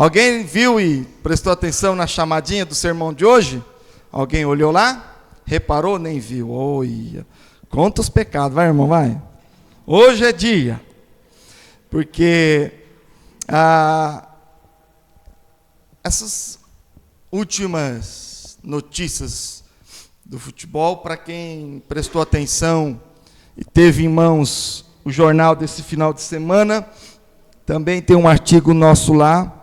Alguém viu e prestou atenção na chamadinha do sermão de hoje? Alguém olhou lá? Reparou? Nem viu. Olha, conta os pecados, vai, irmão, vai. Hoje é dia. Porque essas últimas notícias do futebol, para quem prestou atenção e teve em mãos o jornal desse final de semana, também tem um artigo nosso lá,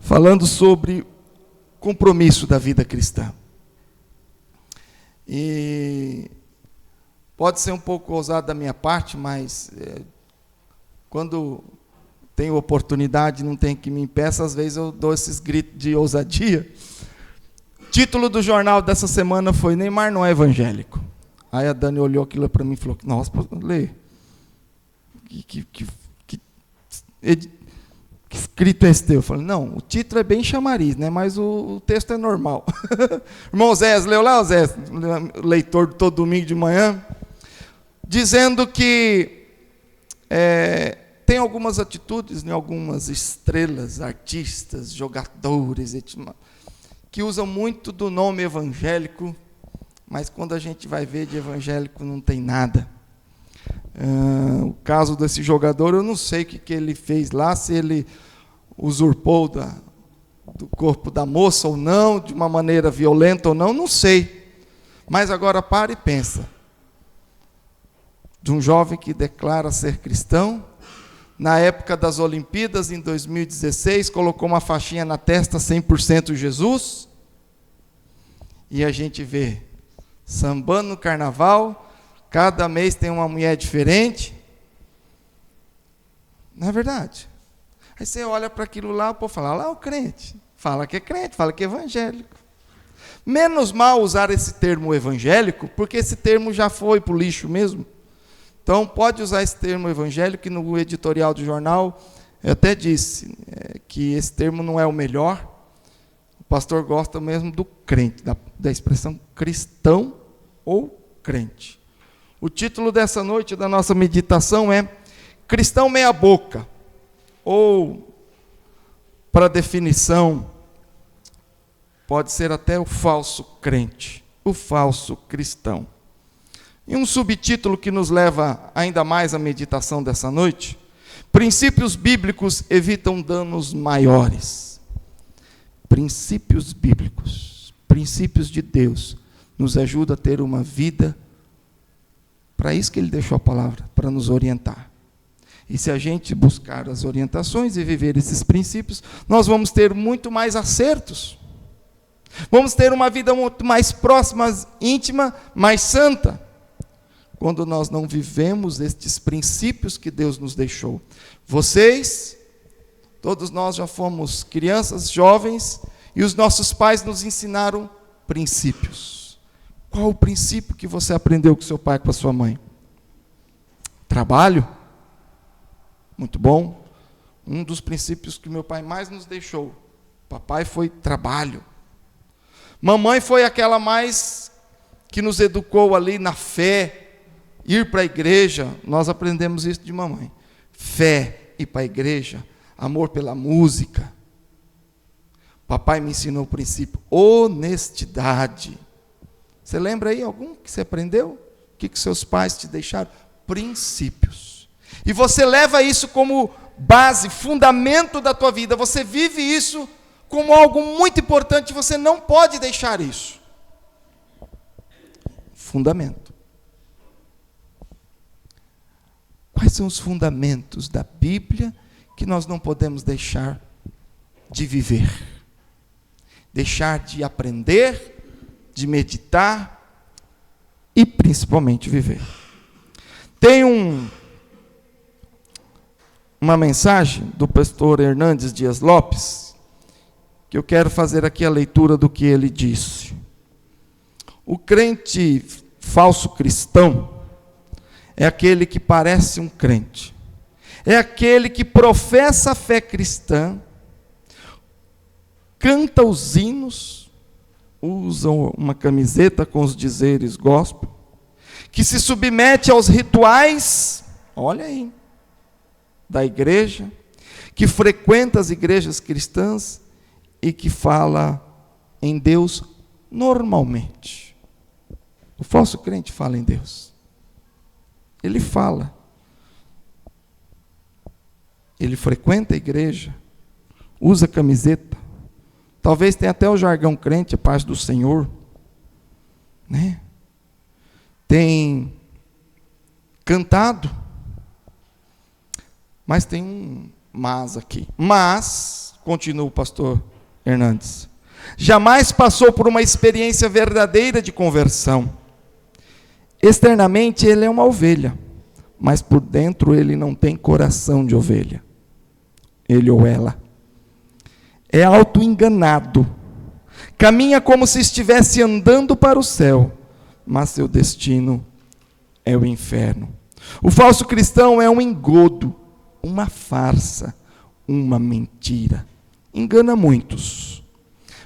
falando sobre compromisso da vida cristã. E pode ser um pouco ousado da minha parte, mas quando tenho oportunidade, não tem que me impeça, às vezes eu dou esses gritos de ousadia. O título do jornal dessa semana foi Neymar não é evangélico. Aí a Dani olhou aquilo para mim e falou, nossa, lê. Que escrito é esse teu? Eu falei, não, o título é bem chamariz, né? Mas o texto é normal. Irmão Zé, leu lá, Zé, leitor de todo domingo de manhã, dizendo que tem algumas atitudes, né, algumas estrelas, artistas, jogadores, que usam muito do nome evangélico, mas quando a gente vai ver de evangélico não tem nada. O caso desse jogador, eu não sei o que ele fez lá, se ele usurpou do corpo da moça ou não, de uma maneira violenta ou não sei. Mas agora para e pensa. De um jovem que declara ser cristão, na época das Olimpíadas, em 2016, colocou uma faixinha na testa, 100% Jesus, e a gente vê, sambando no carnaval, cada mês tem uma mulher diferente. Não é verdade? Aí você olha para aquilo lá, pô, fala, lá o crente, fala que é evangélico. Menos mal usar esse termo evangélico, porque esse termo já foi para o lixo mesmo. Então, pode usar esse termo evangélico, que no editorial do jornal, eu até disse que esse termo não é o melhor. O pastor gosta mesmo do crente, da expressão cristão ou crente. O título dessa noite da nossa meditação é Cristão Meia Boca, ou, para definição, pode ser até o falso crente, o falso cristão. E um subtítulo que nos leva ainda mais à meditação dessa noite, princípios bíblicos evitam danos maiores. Princípios bíblicos, princípios de Deus, nos ajuda a ter uma vida. Para isso que ele deixou a palavra, para nos orientar. E se a gente buscar as orientações e viver esses princípios, nós vamos ter muito mais acertos. Vamos ter uma vida muito mais próxima, íntima, mais santa. Quando nós não vivemos estes princípios que Deus nos deixou. Vocês, todos nós já fomos crianças, jovens, e os nossos pais nos ensinaram princípios. Qual o princípio que você aprendeu com seu pai e com a sua mãe? Trabalho? Muito bom. Um dos princípios que meu pai mais nos deixou. Papai foi trabalho. Mamãe foi aquela mais que nos educou ali na fé, ir para a igreja. Nós aprendemos isso de mamãe. Fé, ir para a igreja, amor pela música. Papai me ensinou o princípio, honestidade. Você lembra aí algum que você aprendeu? O que seus pais te deixaram? Princípios. E você leva isso como base, fundamento da tua vida. Você vive isso como algo muito importante. Você não pode deixar isso. Fundamento. Quais são os fundamentos da Bíblia que nós não podemos deixar de viver? Deixar de aprender, de meditar e principalmente viver. Tem uma mensagem do pastor Hernandes Dias Lopes, que eu quero fazer aqui a leitura do que ele disse. O crente falso cristão é aquele que parece um crente, é aquele que professa a fé cristã, canta os hinos, usa uma camiseta com os dizeres gospel, que se submete aos rituais, olha aí, da igreja, que frequenta as igrejas cristãs e que fala em Deus normalmente. O falso crente fala em Deus. Ele fala. Ele frequenta a igreja, usa camiseta, talvez tenha até o jargão crente, a paz do Senhor, né? Tem cantado, mas tem um mas aqui. Mas, continua o pastor Hernandes, jamais passou por uma experiência verdadeira de conversão. Externamente ele é uma ovelha, mas por dentro ele não tem coração de ovelha. Ele ou ela é auto-enganado, caminha como se estivesse andando para o céu, mas seu destino é o inferno. O falso cristão é um engodo, uma farsa, uma mentira. Engana muitos.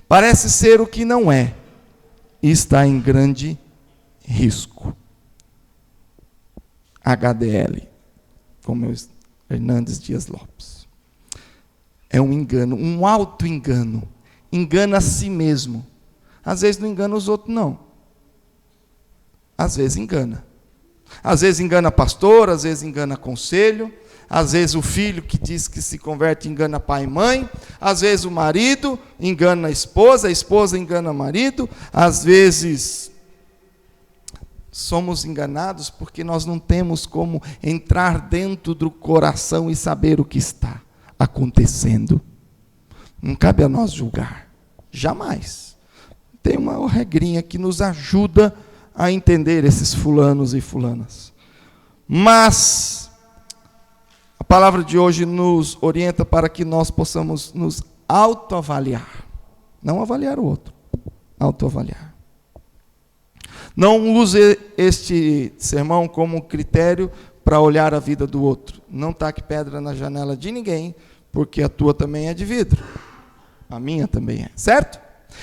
Parece ser o que não é e está em grande risco. HDL, como Hernandes Dias Lopes. É um engano, um auto-engano. Engana a si mesmo. Às vezes não engana os outros, não. Às vezes engana. Às vezes engana pastor, às vezes engana conselho, às vezes o filho que diz que se converte engana pai e mãe, às vezes o marido engana a esposa engana o marido, às vezes somos enganados porque nós não temos como entrar dentro do coração e saber o que está acontecendo. Não cabe a nós julgar, jamais. Tem uma regrinha que nos ajuda a entender esses fulanos e fulanas. Mas a palavra de hoje nos orienta para que nós possamos nos autoavaliar. Não avaliar o outro, autoavaliar. Não use este sermão como critério para olhar a vida do outro. Não taque pedra na janela de ninguém, porque a tua também é de vidro. A minha também é, certo?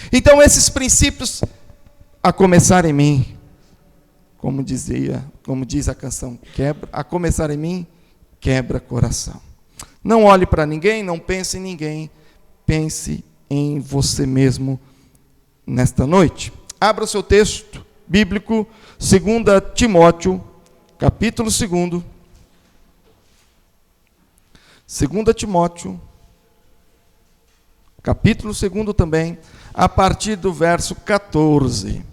Então esses princípios, a começar em mim, como diz a canção, a começar em mim, quebra coração. Não olhe para ninguém, não pense em ninguém, pense em você mesmo nesta noite. Abra o seu texto bíblico, 2 Timóteo, capítulo 2. 2 Timóteo, capítulo 2 também, a partir do verso 14.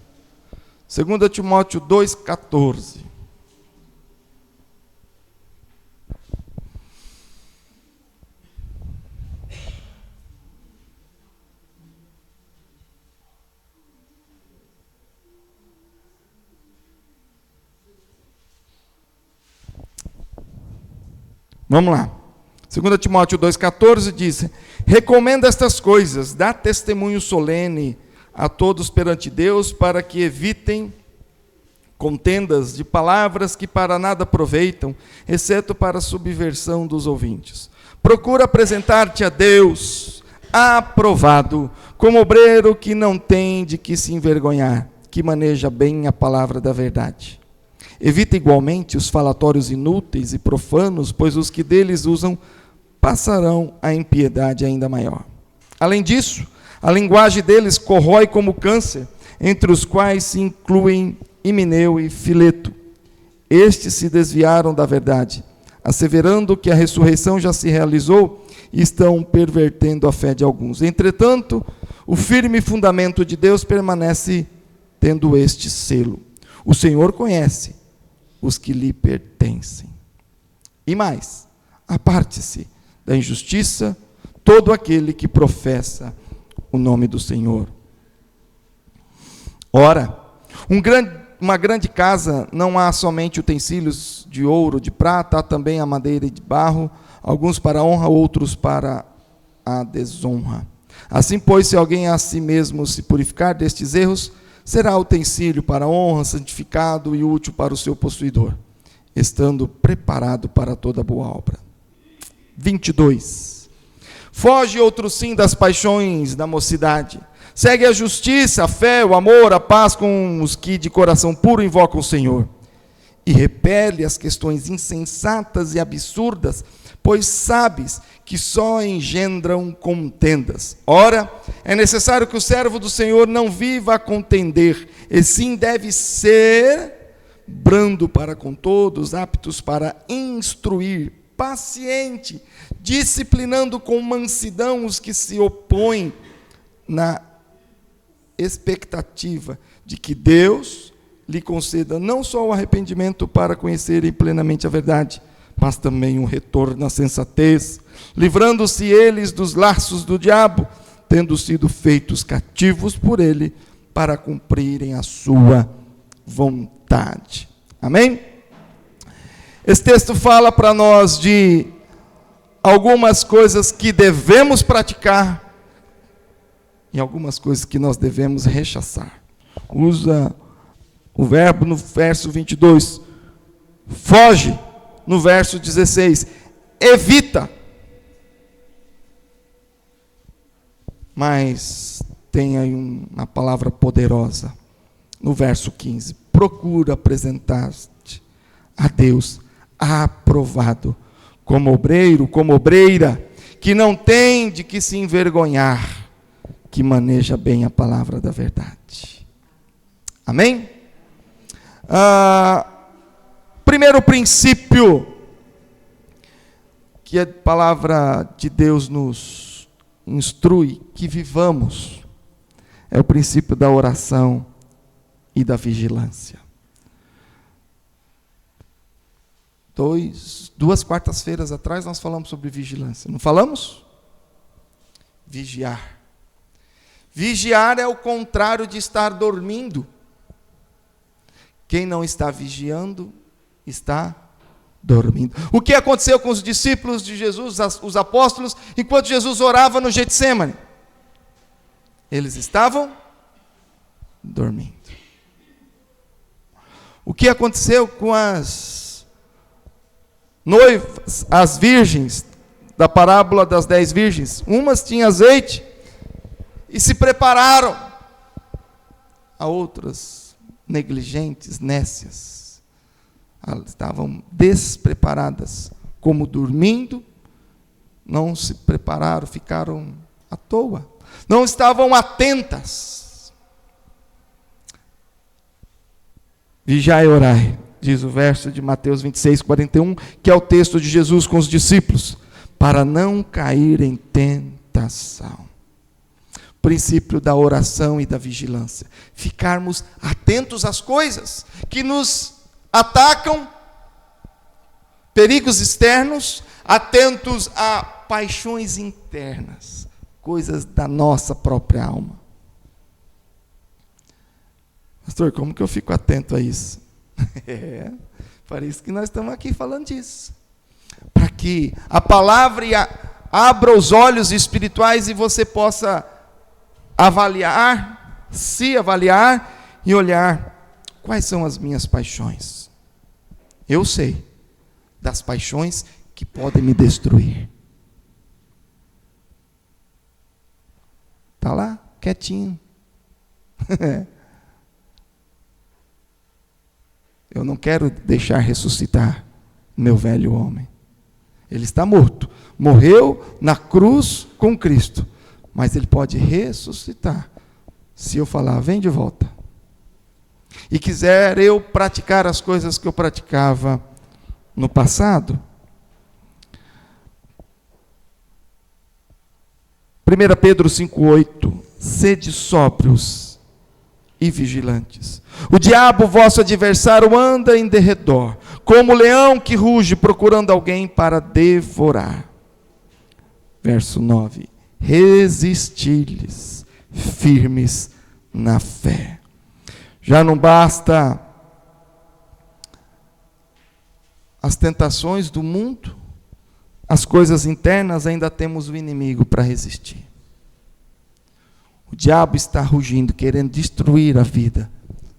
2 Timóteo 2,14. Vamos lá. 2 Timóteo 2,14 diz: recomenda estas coisas, dá testemunho solene a todos perante Deus, para que evitem contendas de palavras que para nada aproveitam, exceto para a subversão dos ouvintes. Procura apresentar-te a Deus, aprovado, como obreiro que não tem de que se envergonhar, que maneja bem a palavra da verdade. Evita igualmente os falatórios inúteis e profanos, pois os que deles usam passarão a impiedade ainda maior. Além disso, a linguagem deles corrói como câncer, entre os quais se incluem Himeneu e Fileto. Estes se desviaram da verdade, asseverando que a ressurreição já se realizou, e estão pervertendo a fé de alguns. Entretanto, o firme fundamento de Deus permanece tendo este selo: o Senhor conhece os que lhe pertencem. E mais, aparte-se da injustiça todo aquele que professa o nome do Senhor. Ora, uma grande casa não há somente utensílios de ouro, de prata, há também a madeira e de barro, alguns para a honra, outros para a desonra. Assim, pois, se alguém a si mesmo se purificar destes erros, será utensílio para a honra, santificado e útil para o seu possuidor, estando preparado para toda boa obra. 22. Foge outro sim das paixões da mocidade. Segue a justiça, a fé, o amor, a paz com os que de coração puro invocam o Senhor. E repele as questões insensatas e absurdas, pois sabes que só engendram contendas. Ora, é necessário que o servo do Senhor não viva a contender, e sim deve ser brando para com todos, aptos para instruir, paciente, disciplinando com mansidão os que se opõem, na expectativa de que Deus lhe conceda não só o arrependimento para conhecerem plenamente a verdade, mas também um retorno à sensatez, livrando-se eles dos laços do diabo, tendo sido feitos cativos por ele, para cumprirem a sua vontade. Amém? Esse texto fala para nós de algumas coisas que devemos praticar e algumas coisas que nós devemos rechaçar. Usa o verbo no verso 22, foge, no verso 16, evita. Mas tem aí uma palavra poderosa, no verso 15, procura apresentar-te a Deus aprovado, como obreiro, como obreira, que não tem de que se envergonhar, que maneja bem a palavra da verdade. Amém? Primeiro princípio que a palavra de Deus nos instrui que vivamos é o princípio da oração e da vigilância. Duas quartas-feiras atrás nós falamos sobre vigilância, não falamos? Vigiar. Vigiar é o contrário de estar dormindo. Quem não está vigiando, está dormindo. O que aconteceu com os discípulos de Jesus, os apóstolos, enquanto Jesus orava no Getsêmani? Eles estavam dormindo. O que aconteceu com as noivas, as virgens, da parábola das 10 virgens? Umas tinham azeite e se prepararam, a outras negligentes, nécias, elas estavam despreparadas, como dormindo, não se prepararam, ficaram à toa, não estavam atentas. Vigiai e orai, diz o verso de Mateus 26, 41, que é o texto de Jesus com os discípulos, para não cair em tentação. Princípio da oração e da vigilância. Ficarmos atentos às coisas que nos atacam, perigos externos, atentos a paixões internas, coisas da nossa própria alma. Pastor, como que eu fico atento a isso? Para isso que nós estamos aqui falando disso. Para que a palavra abra os olhos espirituais e você possa avaliar, se avaliar e olhar quais são as minhas paixões. Eu sei das paixões que podem me destruir. Está lá, quietinho. Eu não quero deixar ressuscitar meu velho homem. Ele está morto. Morreu na cruz com Cristo. Mas ele pode ressuscitar, se eu falar, vem de volta. E quiser eu praticar as coisas que eu praticava no passado. 1 Pedro 5,8, sede sóbrios e vigilantes. O diabo, vosso adversário, anda em derredor, como leão que ruge, procurando alguém para devorar. Verso 9. Resistir-lhes, firmes na fé. Já não basta as tentações do mundo, as coisas internas, ainda temos o inimigo para resistir. O diabo está rugindo, querendo destruir a vida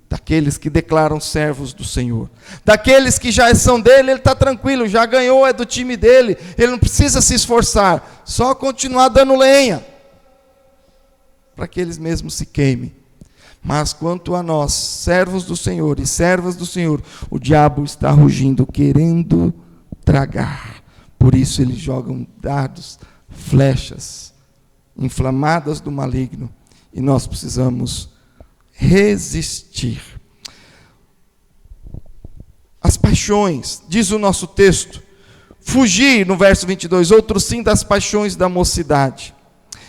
daqueles que declaram servos do Senhor. Daqueles que já são dele, ele está tranquilo, já ganhou, é do time dele, ele não precisa se esforçar, só continuar dando lenha, para que eles mesmos se queimem. Mas quanto a nós, servos do Senhor e servas do Senhor, o diabo está rugindo, querendo tragar, Por isso eles jogam dardos, flechas inflamadas do maligno, e nós precisamos resistir. As paixões, diz o nosso texto, fugir, no verso 22, outro sim das paixões da mocidade.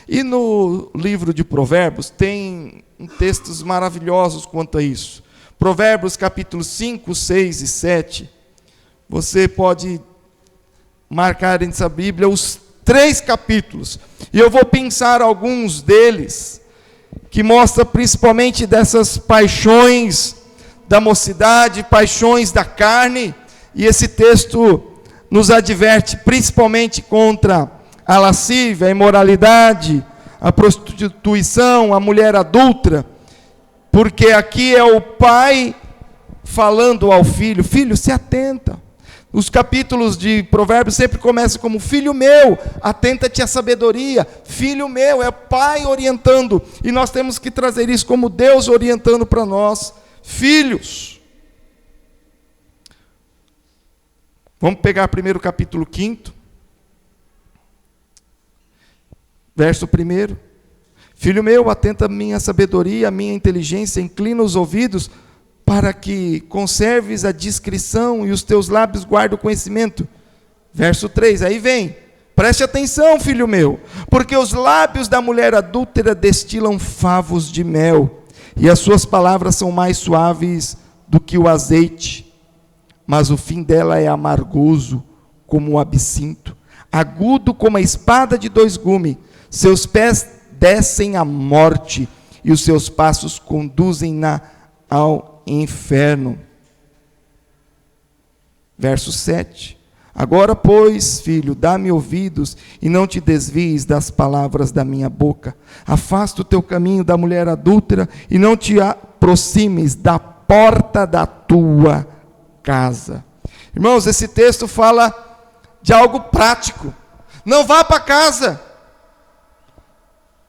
E no livro de Provérbios tem textos maravilhosos quanto a isso. Provérbios capítulos 5, 6 e 7. Você pode marcar em sua Bíblia os 3 capítulos. E eu vou pensar alguns deles, que mostra principalmente dessas paixões da mocidade, paixões da carne. E esse texto nos adverte principalmente contra a lascívia, a imoralidade, a prostituição, a mulher adúltera, porque aqui é o pai falando ao filho: filho, se atenta. Os capítulos de Provérbios sempre começam como: filho meu, atenta-te à sabedoria. Filho meu, é o pai orientando, e nós temos que trazer isso como Deus orientando para nós, filhos. Vamos pegar primeiro o capítulo 5, verso 1. Filho meu, atenta a minha sabedoria, a minha inteligência, inclina os ouvidos, para que conserves a discrição e os teus lábios guardem o conhecimento. Verso 3, aí vem: preste atenção, filho meu, porque os lábios da mulher adúltera destilam favos de mel, e as suas palavras são mais suaves do que o azeite, mas o fim dela é amargoso como o absinto, agudo como a espada de 2 gumes. Seus pés descem à morte, e os seus passos conduzem-na ao inferno. Verso 7. Agora, pois, filho, dá-me ouvidos, e não te desvies das palavras da minha boca. Afasta o teu caminho da mulher adúltera, e não te aproximes da porta da tua casa. Irmãos, esse texto fala de algo prático. Não vá para casa.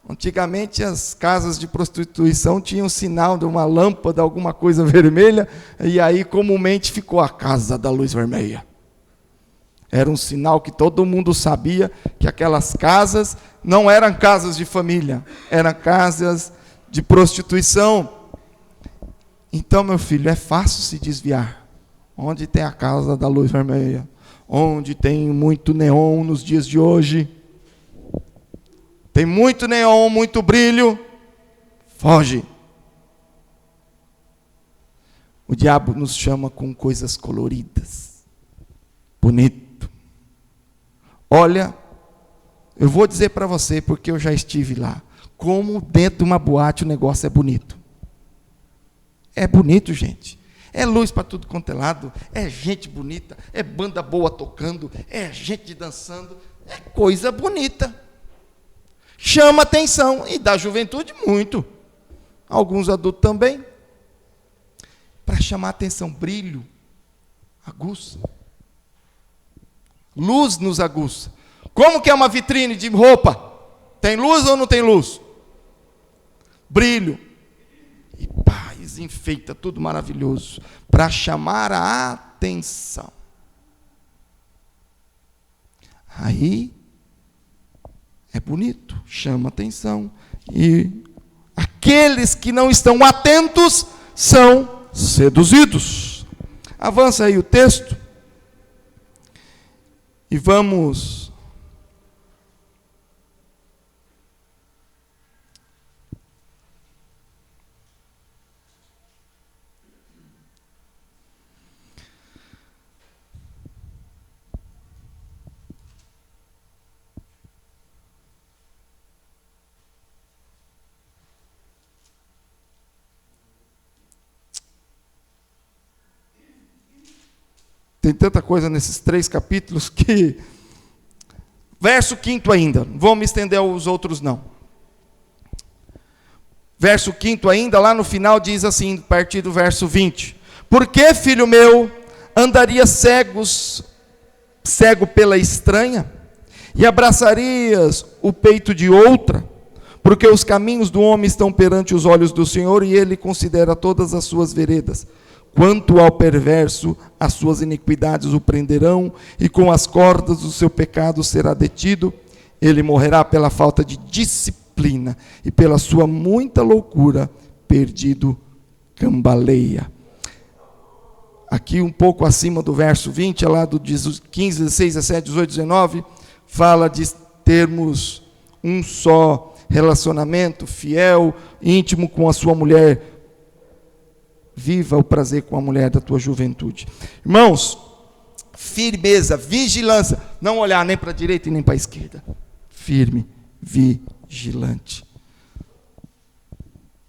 Antigamente as casas de prostituição tinham sinal de uma lâmpada, alguma coisa vermelha, e aí comumente ficou a casa da luz vermelha. Era um sinal que todo mundo sabia que aquelas casas não eram casas de família, eram casas de prostituição. Então, meu filho, é fácil se desviar. Onde tem a casa da luz vermelha? Onde tem muito neon nos dias de hoje? Tem muito neon, muito brilho. Foge. O diabo nos chama com coisas coloridas. Bonito. Olha, eu vou dizer para você, porque eu já estive lá, como dentro de uma boate o negócio é bonito. É bonito, gente. É luz para tudo quanto é lado, é gente bonita, é banda boa tocando, é gente dançando, é coisa bonita. Chama atenção, e da juventude muito. Alguns adultos também. Para chamar atenção, brilho, aguça. Luz nos aguça. Como que é uma vitrine de roupa? Tem luz ou não tem luz? Brilho. E paz, enfeita, tudo maravilhoso. Para chamar a atenção. Aí, é bonito, chama atenção. E aqueles que não estão atentos são seduzidos. Avança aí o texto. E vamos tem tanta coisa nesses 3 capítulos que... Verso 5 ainda, não vou me estender aos outros não. Verso 5 ainda, lá no final diz assim, a partir do verso 20. Por que, filho meu, andaria cego pela estranha, e abraçarias o peito de outra? Porque os caminhos do homem estão perante os olhos do Senhor, e Ele considera todas as suas veredas. Quanto ao perverso, as suas iniquidades o prenderão, e com as cordas do seu pecado será detido. Ele morrerá pela falta de disciplina, e pela sua muita loucura, perdido cambaleia. Aqui um pouco acima do verso 20, lá do 15, 16, 17, 18, 19, fala de termos um só relacionamento, fiel, íntimo com a sua mulher. Viva o prazer com a mulher da tua juventude. Irmãos, firmeza, vigilância, não olhar nem para a direita e nem para a esquerda. Firme, vigilante.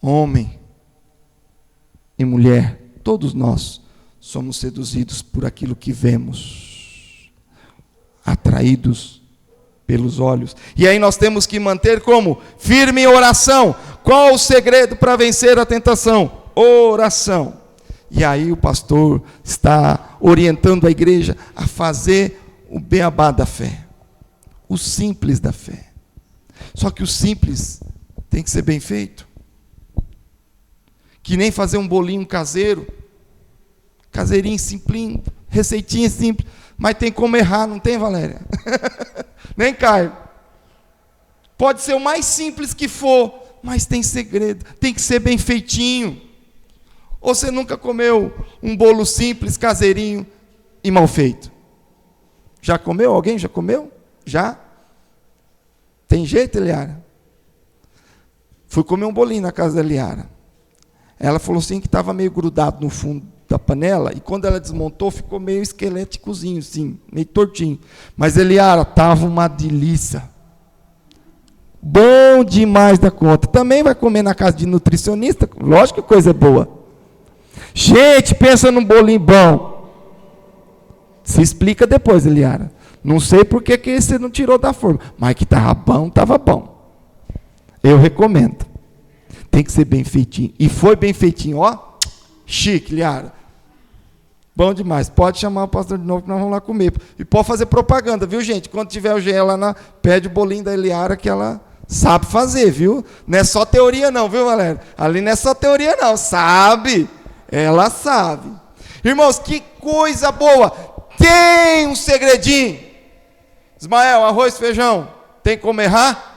Homem e mulher, todos nós somos seduzidos por aquilo que vemos, atraídos pelos olhos. E aí nós temos que manter como? Firme oração. Qual o segredo para vencer a tentação? Oração. E aí o pastor está orientando a igreja a fazer o beabá da fé, o simples da fé. Só que o simples tem que ser bem feito. Que nem fazer um bolinho caseiro, caseirinho simplinho, receitinha simples, mas tem como errar, não tem, Valéria? Nem Caio. Pode ser o mais simples que for, mas tem segredo, tem que ser bem feitinho. Ou você nunca comeu um bolo simples, caseirinho e mal feito? Já comeu? Alguém já comeu? Já? Tem jeito, Eliara? Fui comer um bolinho na casa da Eliara. Ela falou assim que estava meio grudado no fundo da panela, e quando ela desmontou, ficou meio esqueléticozinho, assim, meio tortinho. Mas, Eliara, estava uma delícia. Bom demais da conta. Também vai comer na casa de nutricionista? Lógico que coisa boa. Gente, pensa num bolinho bom. Se explica depois, Eliara. Não sei por que você não tirou da forma, mas que estava bom, estava bom. Eu recomendo. Tem que ser bem feitinho. E foi bem feitinho, ó. Chique, Eliara. Bom demais. Pode chamar o pastor de novo que nós vamos lá comer. E pode fazer propaganda, viu, gente? Quando tiver o GE lá, pede o bolinho da Eliara que ela sabe fazer, viu? Não é só teoria não, viu, Valéria? Ali não é só teoria não, sabe? Ela sabe. Irmãos, que coisa boa. Tem um segredinho. Ismael, arroz, feijão. Tem como errar?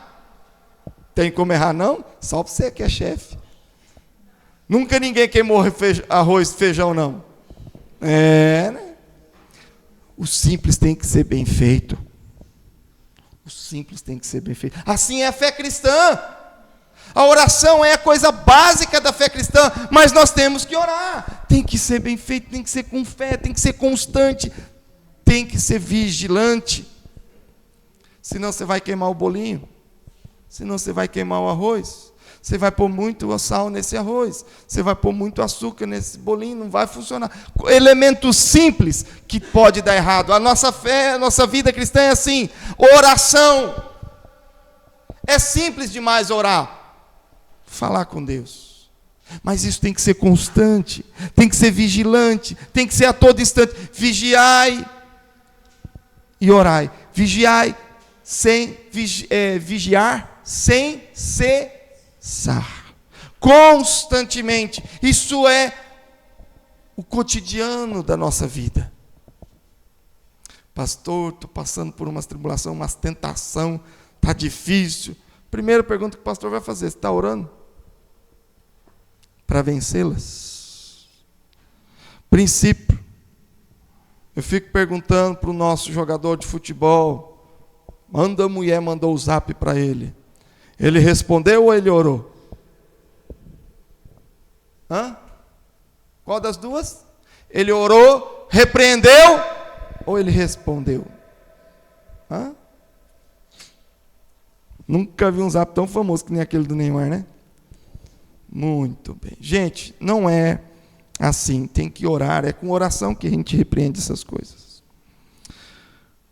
Tem como errar não? Só você que é chefe. Nunca ninguém queimou arroz, feijão não. Né? O simples tem que ser bem feito. O simples tem que ser bem feito. Assim é a fé cristã. A oração é a coisa básica da fé cristã, mas nós temos que orar. Tem que ser bem feito, tem que ser com fé, tem que ser constante, tem que ser vigilante. Senão você vai queimar o bolinho, senão você vai queimar o arroz, você vai pôr muito sal nesse arroz, você vai pôr muito açúcar nesse bolinho, não vai funcionar. Elementos simples que pode dar errado. A nossa fé, a nossa vida cristã é assim. Oração. É simples demais orar. Falar com Deus. Mas isso tem que ser constante, tem que ser vigilante, tem que ser a todo instante. Vigiai e orai. Vigiai sem vigiar sem cessar. Constantemente. Isso é o cotidiano da nossa vida. Pastor, estou passando por uma tribulação, uma tentação, está difícil. Primeira pergunta que o pastor vai fazer: você está orando para vencê-las? Princípio. Eu fico perguntando para o nosso jogador de futebol. Manda a mulher, mandou o zap para ele. Ele respondeu ou ele orou? Qual das duas? Ele orou, repreendeu ou ele respondeu? Nunca vi um zap tão famoso que nem aquele do Neymar, né? Muito bem. Gente, não é assim, tem que orar, é com oração que a gente repreende essas coisas.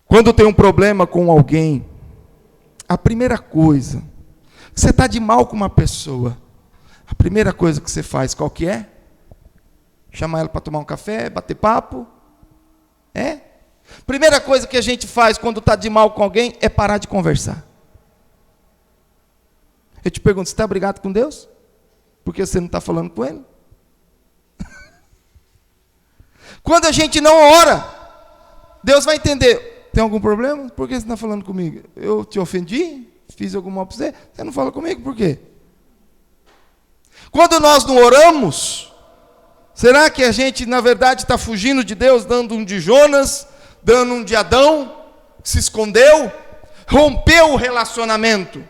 Quando tem um problema com alguém, a primeira coisa, você está de mal com uma pessoa, a primeira coisa que você faz, qual que é? Chamar ela para tomar um café, bater papo? É? Primeira coisa que a gente faz quando está de mal com alguém é parar de conversar. Eu te pergunto, você está brigado com Deus? Porque você não está falando com Ele? Quando a gente não ora, Deus vai entender. Tem algum problema? Por que você está falando comigo? Eu te ofendi? Fiz algum mal para você? Você não fala comigo, por quê? Quando nós não oramos, será que a gente, na verdade, está fugindo de Deus, dando um de Jonas, dando um de Adão, que se escondeu, rompeu o relacionamento?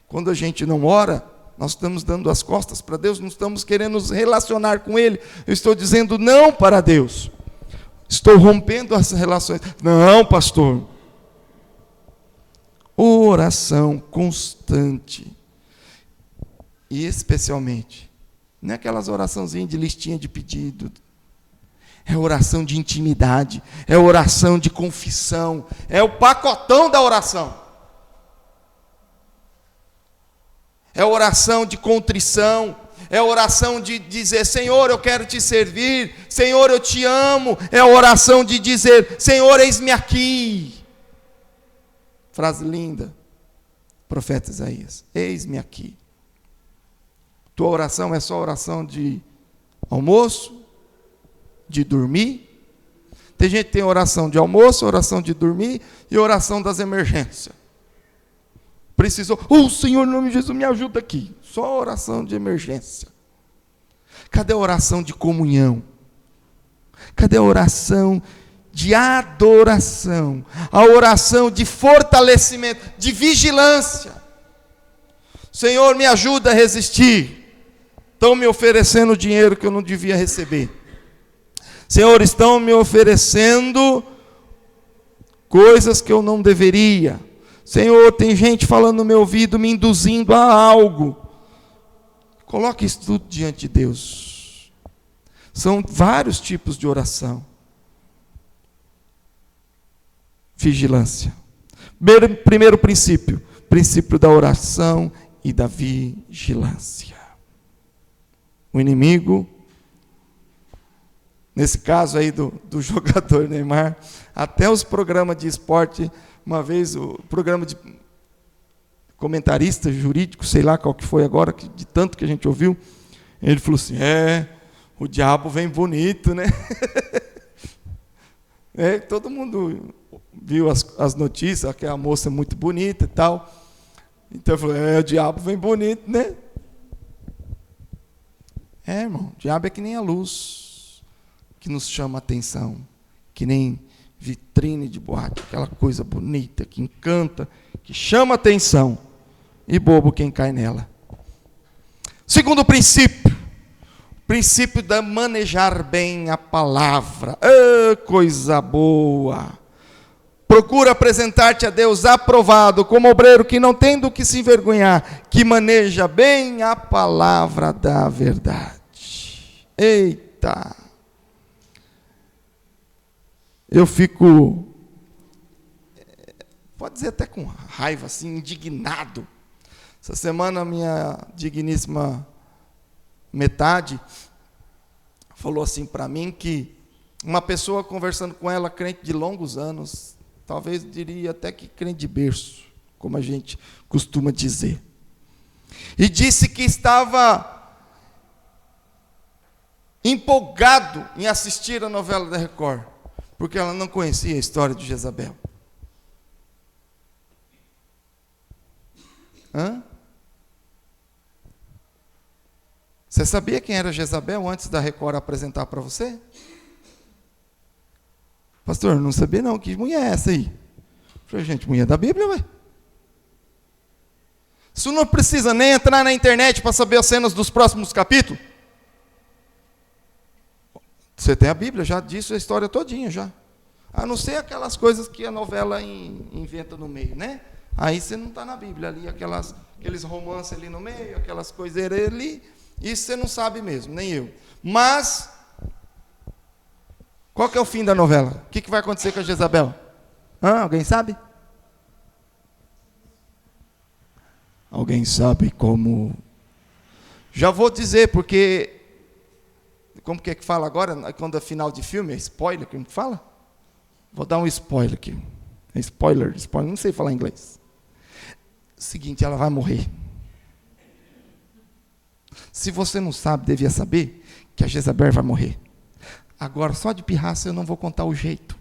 Quando a gente não ora, nós estamos dando as costas para Deus, não estamos querendo nos relacionar com Ele. Eu estou dizendo não para Deus. Estou rompendo as relações. Não, pastor. Oração constante. E especialmente, não é aquelas oraçãozinhas de listinha de pedido. É oração de intimidade. É oração de confissão. É o pacotão da oração. É oração de contrição, é oração de dizer, Senhor, eu quero te servir, Senhor, eu te amo, é oração de dizer, Senhor, eis-me aqui. Frase linda, profeta Isaías, eis-me aqui. Tua oração é só oração de almoço, de dormir. Tem gente que tem oração de almoço, oração de dormir e oração das emergências. Precisou, Senhor, em nome de Jesus, me ajuda aqui. Só oração de emergência. Cadê a oração de comunhão? Cadê a oração de adoração? A oração de fortalecimento, de vigilância. Senhor, me ajuda a resistir. Estão me oferecendo dinheiro que eu não devia receber. Senhor, estão me oferecendo coisas que eu não deveria. Senhor, tem gente falando no meu ouvido, me induzindo a algo. Coloque isso tudo diante de Deus. São vários tipos de oração. Vigilância. Primeiro princípio, princípio da oração e da vigilância. O inimigo, nesse caso aí do jogador Neymar, até os programas de esporte. Uma vez, o programa de comentarista jurídico, sei lá qual que foi agora, de tanto que a gente ouviu, ele falou assim, o diabo vem bonito, né? Todo mundo viu as notícias, que a moça é muito bonita e tal. Então ele falou, o diabo vem bonito, né? Irmão, o diabo é que nem a luz, que nos chama a atenção, que nem vitrine de boate, aquela coisa bonita, que encanta, que chama atenção, e bobo quem cai nela. Segundo princípio, princípio de manejar bem a palavra. Coisa boa! Procura apresentar-te a Deus aprovado, como obreiro que não tem do que se envergonhar, que maneja bem a palavra da verdade. Eita! Eu fico, pode dizer até com raiva, assim, indignado. Essa semana a minha digníssima metade falou assim para mim que uma pessoa conversando com ela, crente de longos anos, talvez diria até que crente de berço, como a gente costuma dizer, e disse que estava empolgado em assistir a novela da Record, porque ela não conhecia a história de Jezabel. Você sabia quem era Jezabel antes da Record apresentar para você? Pastor, não sabia não, que mulher é essa aí? Eu falei, gente, mulher da Bíblia, ué. Isso não precisa nem entrar na internet para saber as cenas dos próximos capítulos. Você tem a Bíblia, já disse a história todinha, já. A não ser aquelas coisas que a novela inventa no meio, né? Aí você não está na Bíblia ali, aqueles romances ali no meio, aquelas coiseiras ali, isso você não sabe mesmo, nem eu. Mas, qual que é o fim da novela? O que vai acontecer com a Jezabel? Alguém sabe? Alguém sabe como? Já vou dizer, porque... Como que é que fala agora, quando é final de filme? É spoiler que fala? Vou dar um spoiler aqui. É spoiler, não sei falar inglês. Seguinte, ela vai morrer. Se você não sabe, devia saber que a Jezabel vai morrer. Agora, só de pirraça eu não vou contar o jeito.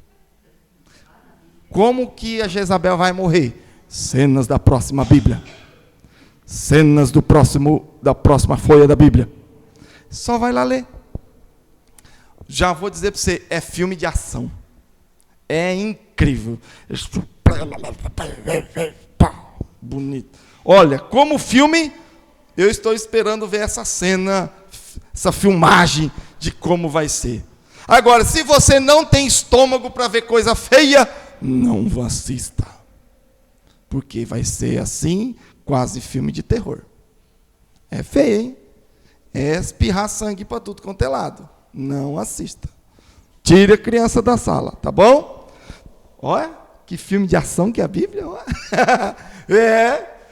Como que a Jezabel vai morrer? Cenas da próxima Bíblia. Cenas da próxima folha da Bíblia. Só vai lá ler. Já vou dizer para você, é filme de ação. É incrível. Bonito. Olha, como filme, eu estou esperando ver essa cena, essa filmagem de como vai ser. Agora, se você não tem estômago para ver coisa feia, não assista. Porque vai ser assim, quase filme de terror. É feio, hein? É espirrar sangue para tudo quanto é lado. Não assista. Tire a criança da sala, tá bom? Olha, que filme de ação que é a Bíblia.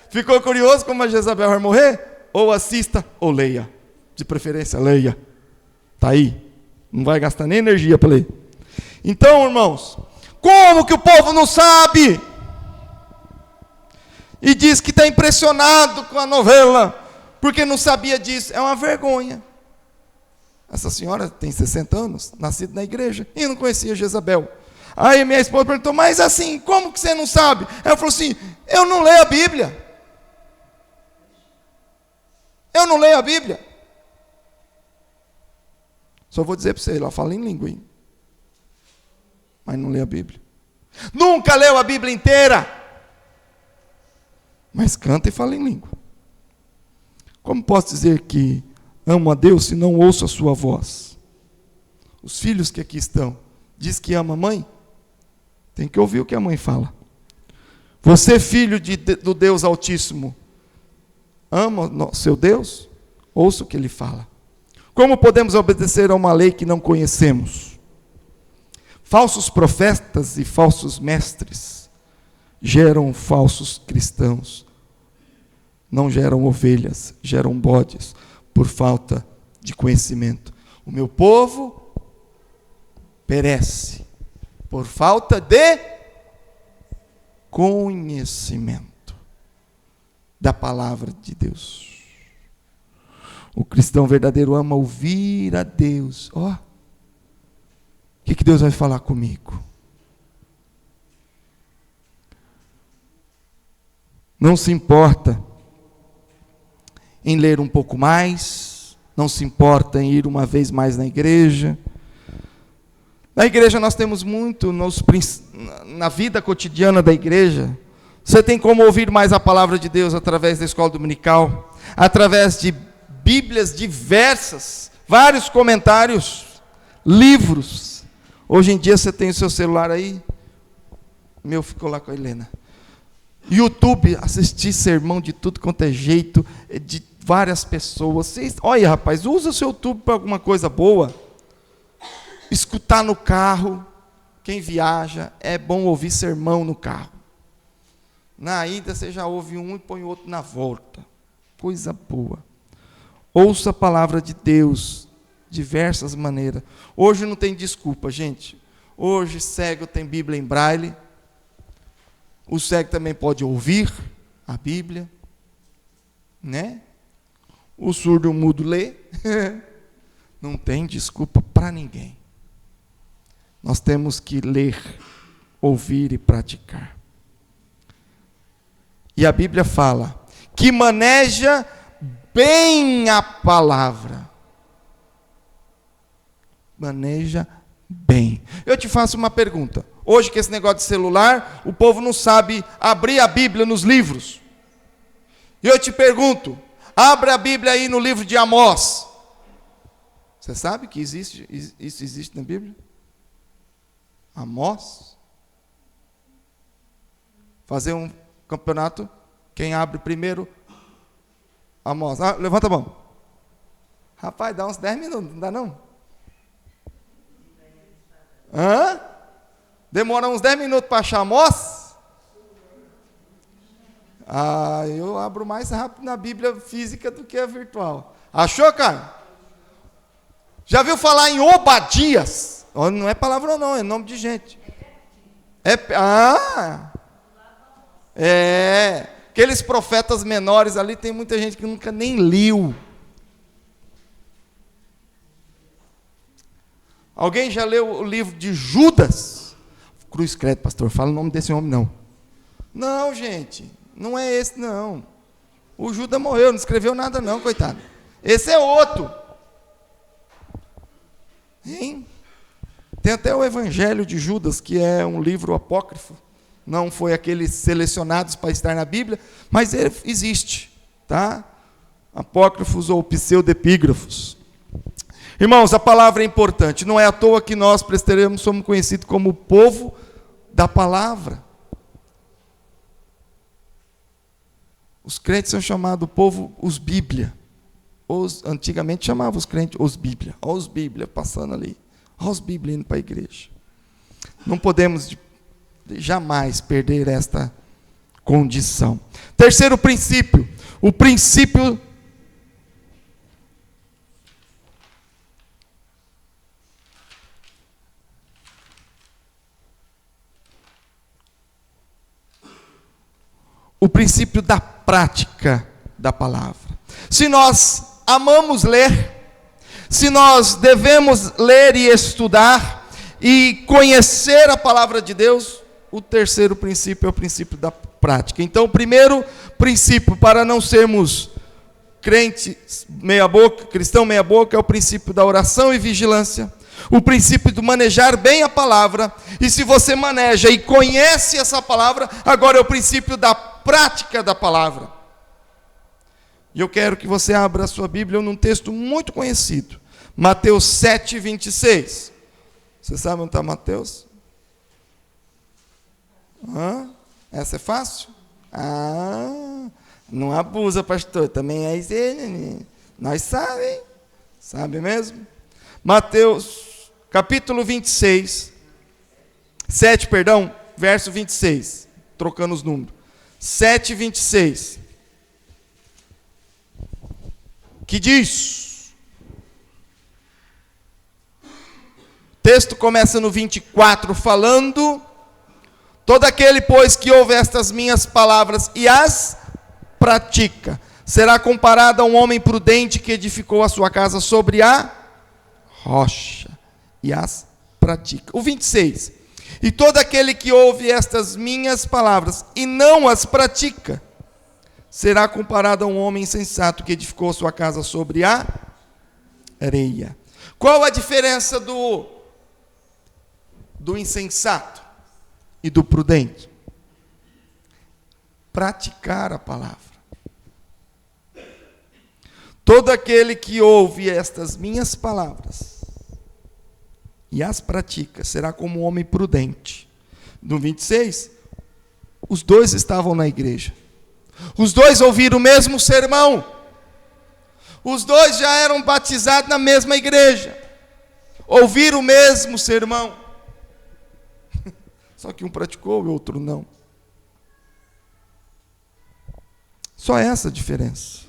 Ficou curioso como a Jezabel vai morrer? Ou assista, ou leia. De preferência, leia. Tá aí. Não vai gastar nem energia para ler. Então, irmãos, como que o povo não sabe? E diz que está impressionado com a novela, porque não sabia disso. É uma vergonha. Essa senhora tem 60 anos, nascida na igreja, e não conhecia Jezabel. Aí minha esposa perguntou, mas assim, como que você não sabe? Ela falou assim, eu não leio a Bíblia. Eu não leio a Bíblia. Só vou dizer para você, ela fala em língua, hein? Mas não lê a Bíblia. Nunca leu a Bíblia inteira. Mas canta e fala em língua. Como posso dizer que amo a Deus se não ouço a sua voz? Os filhos que aqui estão, diz que ama a mãe, tem que ouvir o que a mãe fala. Você, filho do Deus Altíssimo, ama o seu Deus? Ouça o que ele fala. Como podemos obedecer a uma lei que não conhecemos? Falsos profetas e falsos mestres geram falsos cristãos. Não geram ovelhas, geram bodes, por falta de conhecimento. O meu povo perece por falta de conhecimento da palavra de Deus. O cristão verdadeiro ama ouvir a Deus. Ó, o que Deus vai falar comigo? Não se importa em ler um pouco mais, não se importa em ir uma vez mais na igreja. Na igreja nós temos muito, na vida cotidiana da igreja, você tem como ouvir mais a palavra de Deus através da escola dominical, através de Bíblias diversas, vários comentários, livros. Hoje em dia você tem o seu celular aí, o meu ficou lá com a Helena. YouTube, assistir sermão de tudo quanto é jeito, de várias pessoas. Olha, rapaz, usa o seu YouTube para alguma coisa boa. Escutar no carro, quem viaja, é bom ouvir sermão no carro. Na ida você já ouve um e põe o outro na volta. Coisa boa. Ouça a palavra de Deus, diversas maneiras. Hoje não tem desculpa, gente. Hoje cego tem Bíblia em braille. O cego também pode ouvir a Bíblia, né? O surdo mudo lê. Não tem desculpa para ninguém. Nós temos que ler, ouvir e praticar. E a Bíblia fala que maneja bem a palavra. Maneja bem. Eu te faço uma pergunta. Hoje, com esse negócio de celular, o povo não sabe abrir a Bíblia nos livros. E eu te pergunto, abre a Bíblia aí no livro de Amós. Você sabe que isso existe na Bíblia? Amós? Fazer um campeonato, quem abre primeiro? Amós. Levanta a mão. Rapaz, dá uns 10 minutos, não dá não? Hã? Demora uns 10 minutos para achar Amós? Eu abro mais rápido na Bíblia física do que a virtual. Achou, cara? Já viu falar em Obadias? Não é palavrão não, é nome de gente. Aqueles profetas menores ali, tem muita gente que nunca nem leu. Alguém já leu o livro de Judas? Cruz credo, pastor, fala o nome desse homem não. Não, gente, não é esse não. O Judas morreu, não escreveu nada não, coitado. Esse é outro. Hein? Tem até o Evangelho de Judas, que é um livro apócrifo. Não foi aqueles selecionados para estar na Bíblia, mas ele existe, tá? Apócrifos ou pseudepígrafos. Irmãos, a palavra é importante. Não é à toa que nós presbiterianos somos conhecidos como o povo da palavra. Os crentes são chamados povo, os Bíblia. Antigamente chamavam os crentes os Bíblia. Olha os Bíblia passando ali. Olha os Bíblia indo para a igreja. Não podemos jamais perder esta condição. Terceiro princípio. O princípio da prática da palavra. Se nós amamos ler, se nós devemos ler e estudar e conhecer a palavra de Deus, o terceiro princípio é o princípio da prática. Então, o primeiro princípio para não sermos crentes meia boca, cristão meia boca, é o princípio da oração e vigilância. O princípio de manejar bem a palavra, e se você maneja e conhece essa palavra, agora é o princípio da prática da palavra. E eu quero que você abra a sua Bíblia num texto muito conhecido, Mateus 7, 26. Você sabe onde está Mateus? Essa é fácil? Não abusa, pastor, também é isso aí, nós sabemos, sabe mesmo? Mateus, capítulo 26, 7, perdão, verso 26, trocando os números, 7, 26, que diz, o texto começa no 24, falando, todo aquele, pois, que ouve estas minhas palavras e as pratica, será comparado a um homem prudente que edificou a sua casa sobre a rocha, e as pratica. O 26, e todo aquele que ouve estas minhas palavras e não as pratica, será comparado a um homem insensato que edificou a sua casa sobre a areia. Qual a diferença do insensato e do prudente? Praticar a palavra. Todo aquele que ouve estas minhas palavras e as pratica, será como um homem prudente. No 26, os dois estavam na igreja. Os dois ouviram o mesmo sermão. Os dois já eram batizados na mesma igreja. Ouviram o mesmo sermão. Só que um praticou e o outro não. Só essa a diferença.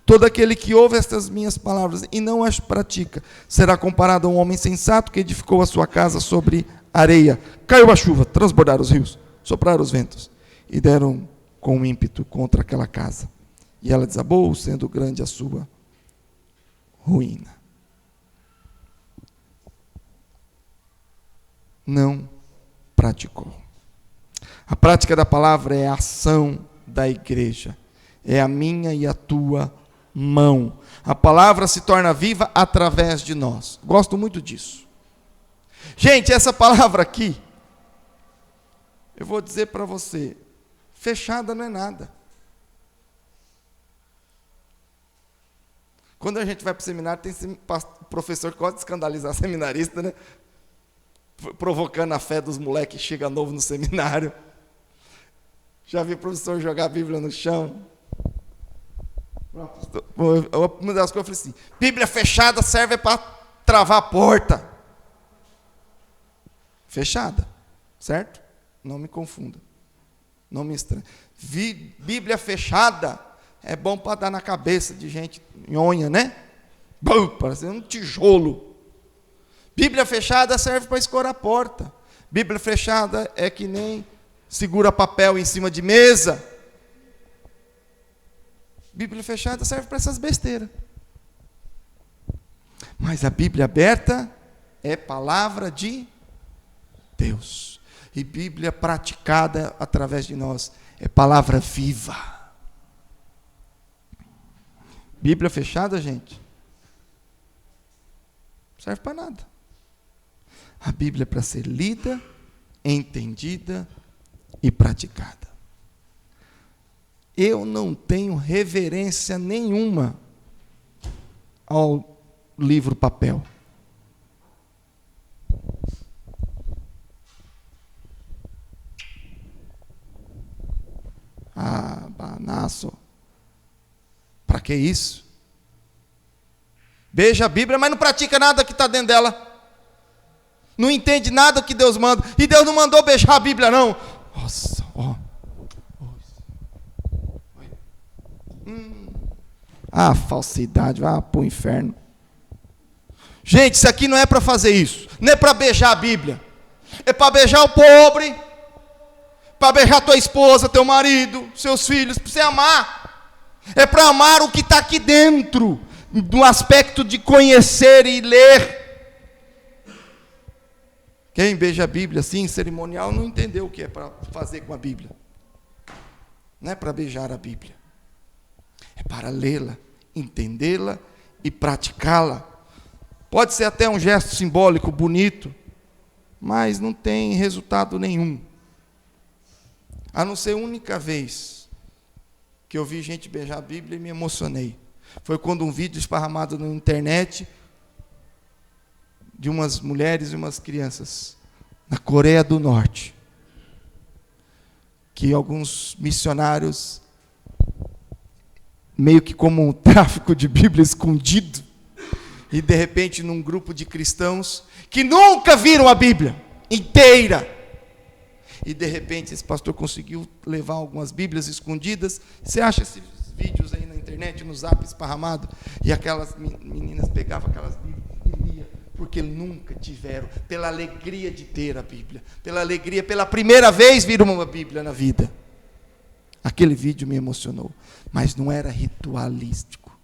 Todo aquele que ouve estas minhas palavras e não as pratica, será comparado a um homem sensato que edificou a sua casa sobre areia. Caiu a chuva, transbordaram os rios, sopraram os ventos, e deram com ímpeto contra aquela casa. E ela desabou, sendo grande a sua ruína. Não praticou. A prática da palavra é a ação da igreja. É a minha e a tua mão. A palavra se torna viva através de nós. Gosto muito disso. Gente, essa palavra aqui, eu vou dizer para você, fechada não é nada. Quando a gente vai para o seminário, tem professor que gosta de escandalizar seminarista, né? Provocando a fé dos moleques que chegam novo no seminário. Já vi o professor jogar a Bíblia no chão. Uma das coisas eu falei assim, Bíblia fechada serve para travar a porta. Fechada, certo? Não me confunda. Não me estranhe. Bíblia fechada é bom para dar na cabeça de gente nhonha, né? Parece um tijolo. Bíblia fechada serve para escorar a porta. Bíblia fechada é que nem segura papel em cima de mesa. Bíblia fechada serve para essas besteiras. Mas a Bíblia aberta é palavra de Deus. E Bíblia praticada através de nós é palavra viva. Bíblia fechada, gente, não serve para nada. A Bíblia é para ser lida, entendida e praticada. Eu não tenho reverência nenhuma ao livro papel. Banaço. Para que isso? Beija a Bíblia, mas não pratica nada que está dentro dela. Não entende nada que Deus manda. E Deus não mandou beijar a Bíblia, não. Nossa, ó. Falsidade, vai para o inferno. Gente, isso aqui não é para fazer isso. Não é para beijar a Bíblia. É para beijar o pobre, para beijar tua esposa, teu marido, seus filhos, para você amar. É para amar o que está aqui dentro, do aspecto de conhecer e ler. Quem beija a Bíblia assim, cerimonial, não entendeu o que é para fazer com a Bíblia. Não é para beijar a Bíblia. É para lê-la, entendê-la e praticá-la. Pode ser até um gesto simbólico bonito, mas não tem resultado nenhum. A não ser a única vez que eu vi gente beijar a Bíblia e me emocionei. Foi quando um vídeo esparramado na internet de umas mulheres e umas crianças na Coreia do Norte, que alguns missionários, meio que como um tráfico de Bíblia escondido, e de repente num grupo de cristãos que nunca viram a Bíblia inteira, e de repente esse pastor conseguiu levar algumas Bíblias escondidas. Você acha esses vídeos aí na internet, no zap esparramado, e aquelas meninas pegavam aquelas Bíblias e liam, porque nunca tiveram, pela alegria de ter a Bíblia, pela alegria, pela primeira vez viram uma Bíblia na vida. Aquele vídeo me emocionou, mas não era ritualístico,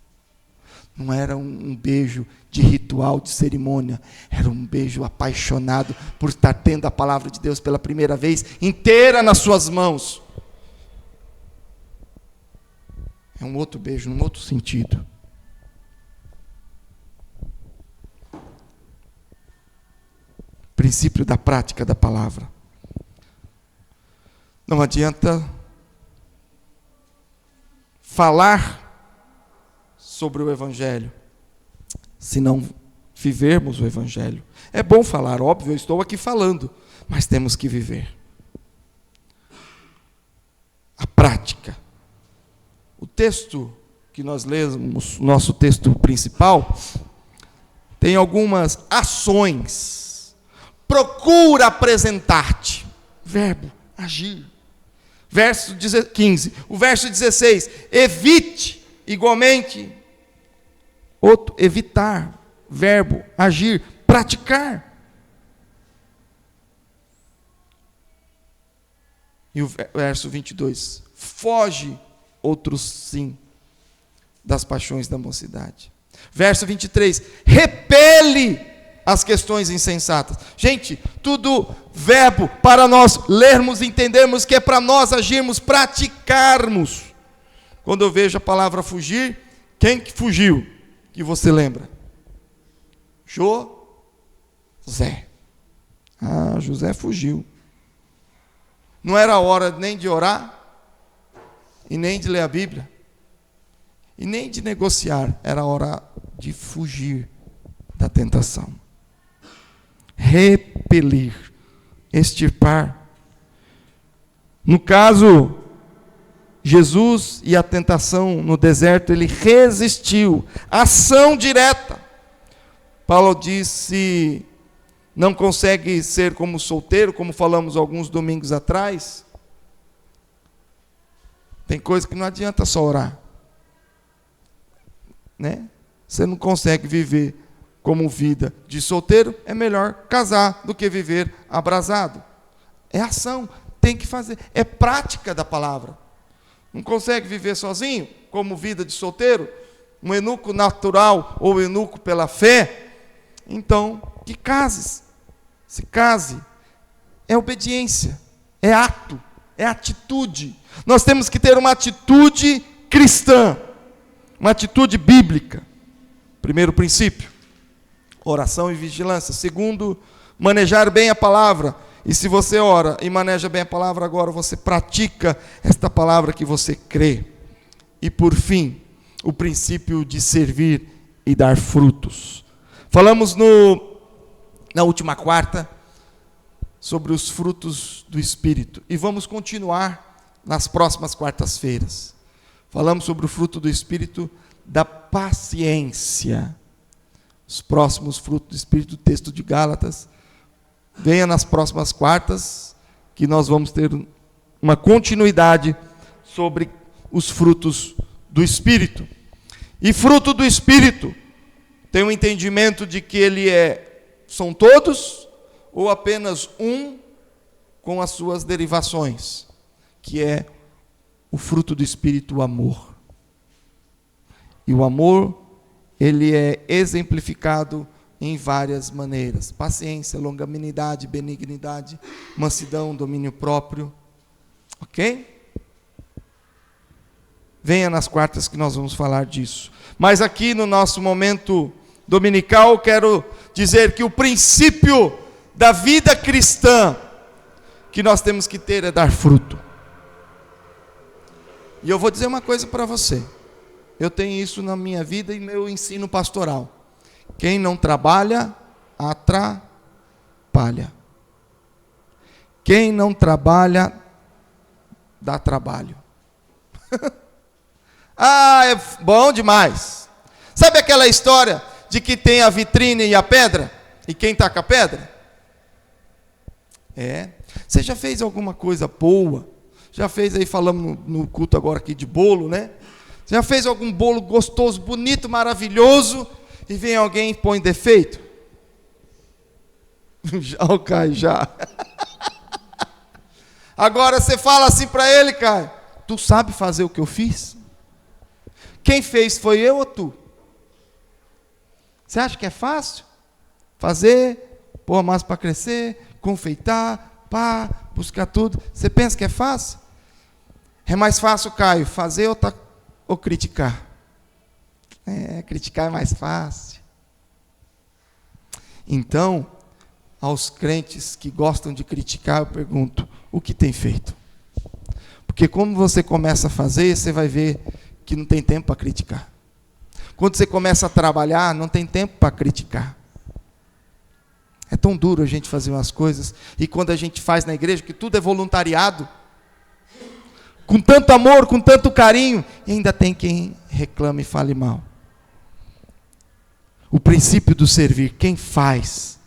não era um beijo de ritual, de cerimônia, era um beijo apaixonado por estar tendo a palavra de Deus pela primeira vez, inteira nas suas mãos. É um outro beijo, num outro sentido. Princípio da prática da palavra. Não adianta falar sobre o Evangelho se não vivermos o Evangelho. É bom falar, óbvio, eu estou aqui falando, mas temos que viver. A prática. O texto que nós lemos, nosso texto principal, tem algumas ações. Procura apresentar-te. Verbo, agir. Verso 15. O verso 16. Evite, igualmente. Outro, evitar. Verbo, agir. Praticar. E o verso 22. Foge, outro sim, das paixões da mocidade. Verso 23. Repele as questões insensatas. Gente, tudo verbo para nós lermos e entendermos que é para nós agirmos, praticarmos. Quando eu vejo a palavra fugir, quem que fugiu? Que você lembra? José. José fugiu. Não era hora nem de orar, e nem de ler a Bíblia, e nem de negociar. Era hora de fugir da tentação. Repelir, extirpar. No caso, Jesus e a tentação no deserto, ele resistiu. Ação direta. Paulo disse, não consegue ser como solteiro, como falamos alguns domingos atrás. Tem coisa que não adianta só orar, né? Você não consegue viver como vida de solteiro, é melhor casar do que viver abrasado. É ação, tem que fazer, é prática da palavra. Não consegue viver sozinho, como vida de solteiro, um eunuco natural ou eunuco pela fé, então que cases. Se case. É obediência, é ato, é atitude. Nós temos que ter uma atitude cristã, uma atitude bíblica. Primeiro princípio, oração e vigilância. Segundo, manejar bem a palavra. E se você ora e maneja bem a palavra, agora você pratica esta palavra que você crê. E por fim, o princípio de servir e dar frutos. Falamos na última quarta sobre os frutos do Espírito. E vamos continuar nas próximas quartas-feiras. Falamos sobre o fruto do Espírito da paciência. Os próximos frutos do Espírito, texto de Gálatas. Venha nas próximas quartas, que nós vamos ter uma continuidade sobre os frutos do Espírito. E fruto do Espírito, tem um entendimento de que ele são todos, ou apenas um, com as suas derivações, que é o fruto do Espírito, o amor. E o amor, ele é exemplificado em várias maneiras: paciência, longanimidade, benignidade, mansidão, domínio próprio. Ok? Venha nas quartas que nós vamos falar disso. Mas aqui no nosso momento dominical, quero dizer que o princípio da vida cristã que nós temos que ter é dar fruto. E eu vou dizer uma coisa para você. Eu tenho isso na minha vida e meu ensino pastoral. Quem não trabalha, atrapalha. Quem não trabalha, dá trabalho. É bom demais. Sabe aquela história de que tem a vitrine e a pedra? E quem taca a pedra? Você já fez alguma coisa boa? Já fez aí, falamos no culto agora aqui de bolo, né? Você já fez algum bolo gostoso, bonito, maravilhoso, e vem alguém e põe defeito? Já, o Caio, já. Agora você fala assim para ele, Caio: tu sabe fazer o que eu fiz? Quem fez foi eu ou tu? Você acha que é fácil? Fazer, pôr a massa para crescer, confeitar, buscar tudo. Você pensa que é fácil? É mais fácil, Caio, fazer ou criticar? Criticar é mais fácil. Então, aos crentes que gostam de criticar, eu pergunto: o que tem feito? Porque quando você começa a fazer, você vai ver que não tem tempo para criticar. Quando você começa a trabalhar, não tem tempo para criticar. É tão duro a gente fazer umas coisas, e quando a gente faz na igreja, que tudo é voluntariado, com tanto amor, com tanto carinho, e ainda tem quem reclame e fale mal. O princípio do servir, quem faz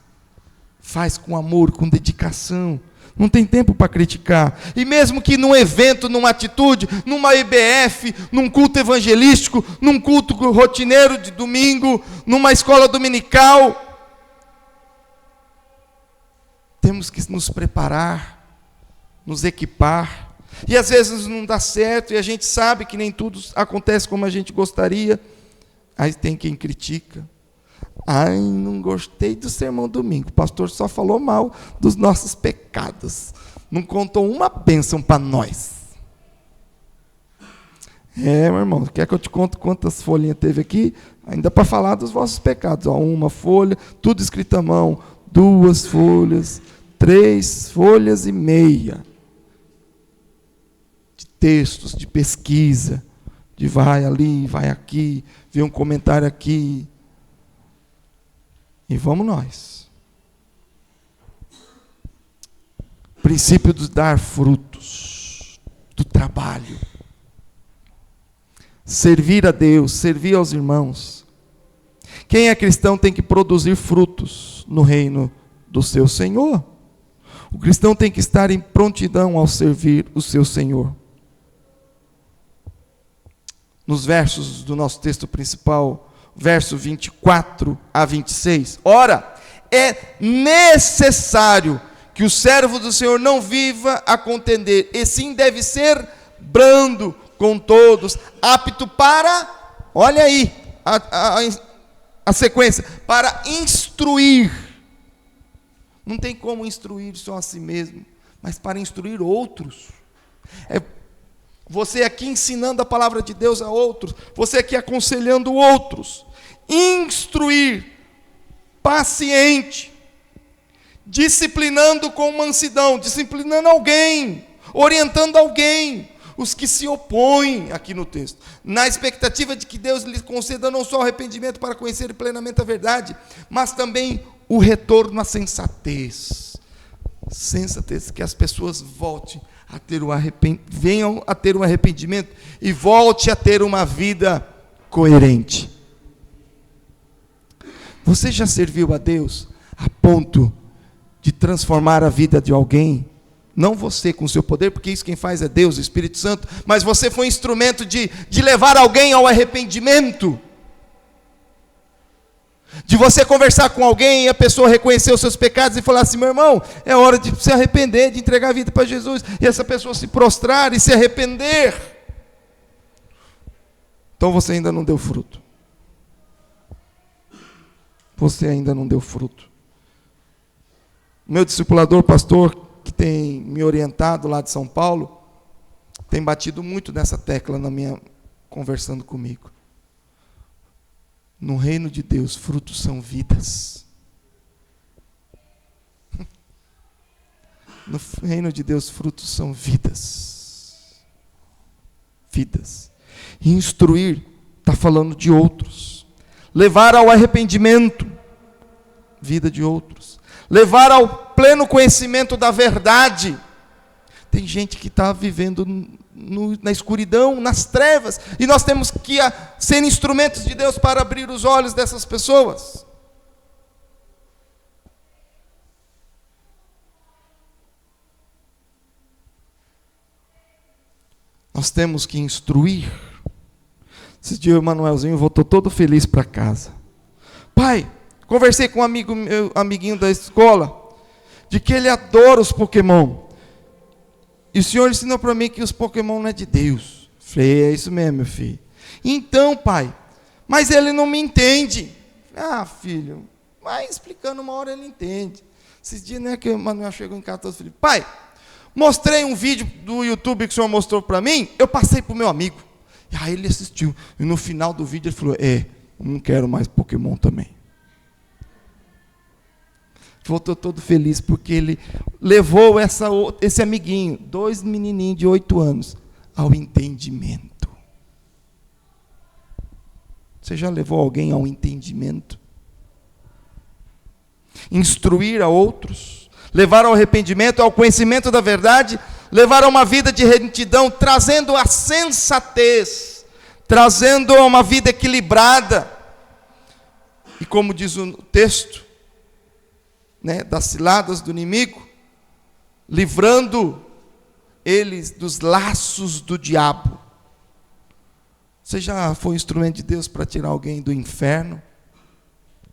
com amor, com dedicação, não tem tempo para criticar. E mesmo que num evento, numa atitude, numa IBF, num culto evangelístico, num culto rotineiro de domingo, numa escola dominical, temos que nos preparar, nos equipar. E às vezes não dá certo, e a gente sabe que nem tudo acontece como a gente gostaria. Aí tem quem critica. Não gostei do sermão domingo. O pastor só falou mal dos nossos pecados. Não contou uma bênção para nós. Meu irmão, quer que eu te conte quantas folhinhas teve aqui? Ainda para falar dos vossos pecados. Uma folha, tudo escrito à mão. 2 folhas, 3 folhas e meia. De textos, de pesquisa. De vai ali, vai aqui, vê um comentário aqui. E vamos nós. Princípio de dar frutos, do trabalho. Servir a Deus, servir aos irmãos. Quem é cristão tem que produzir frutos no reino do seu Senhor. O cristão tem que estar em prontidão ao servir o seu Senhor. Nos versos do nosso texto principal, verso 24 a 26. Ora, é necessário que o servo do Senhor não viva a contender, e sim deve ser brando com todos, apto para, olha aí, a sequência, para instruir Não tem como instruir só a si mesmo, mas para instruir outros. É você aqui ensinando a palavra de Deus a outros, você aqui aconselhando outros. Instruir, paciente, disciplinando com mansidão, disciplinando alguém, orientando alguém, os que se opõem, aqui no texto, na expectativa de que Deus lhes conceda não só o arrependimento para conhecer plenamente a verdade, mas também o retorno à sensatez. Sensatez, que as pessoas voltem a ter venham a ter um arrependimento e volte a ter uma vida coerente. Você já serviu a Deus a ponto de transformar a vida de alguém? Não você com o seu poder, porque isso quem faz é Deus, o Espírito Santo, mas você foi instrumento de levar alguém ao arrependimento. De você conversar com alguém e a pessoa reconhecer os seus pecados e falar assim: meu irmão, é hora de se arrepender, de entregar a vida para Jesus, e essa pessoa se prostrar e se arrepender. Então você ainda não deu fruto. Você ainda não deu fruto. Meu discipulador, pastor, que tem me orientado lá de São Paulo, tem batido muito nessa tecla conversando comigo. No reino de Deus, frutos são vidas. No reino de Deus, frutos são vidas. Vidas. E instruir, está falando de outros. Levar ao arrependimento, vida de outros. Levar ao pleno conhecimento da verdade. Tem gente que está vivendo na escuridão, nas trevas, e nós temos que ser instrumentos de Deus para abrir os olhos dessas pessoas. Nós temos que instruir. Esse dia o Manuelzinho voltou todo feliz para casa. Pai, conversei com meu amiguinho da escola, de que ele adora os Pokémon. E o senhor ensinou para mim que os Pokémon não é de Deus. Falei, é isso mesmo, meu filho. Então, pai, mas ele não me entende. Ah, filho, vai explicando, uma hora ele entende. Esses dias, né, que o Manuel chegou em casa todo feliz. Pai, mostrei um vídeo do YouTube que o senhor mostrou para mim, eu passei para o meu amigo. E aí ele assistiu. E no final do vídeo ele falou, não quero mais Pokémon também. Voltou todo feliz, porque ele levou esse amiguinho, 2 menininhos de 8 anos, ao entendimento. Você já levou alguém ao entendimento? Instruir a outros, levar ao arrependimento, ao conhecimento da verdade, levar a uma vida de retidão, trazendo a sensatez, trazendo a uma vida equilibrada. E como diz o texto, das ciladas do inimigo, livrando eles dos laços do diabo. Você já foi instrumento de Deus para tirar alguém do inferno,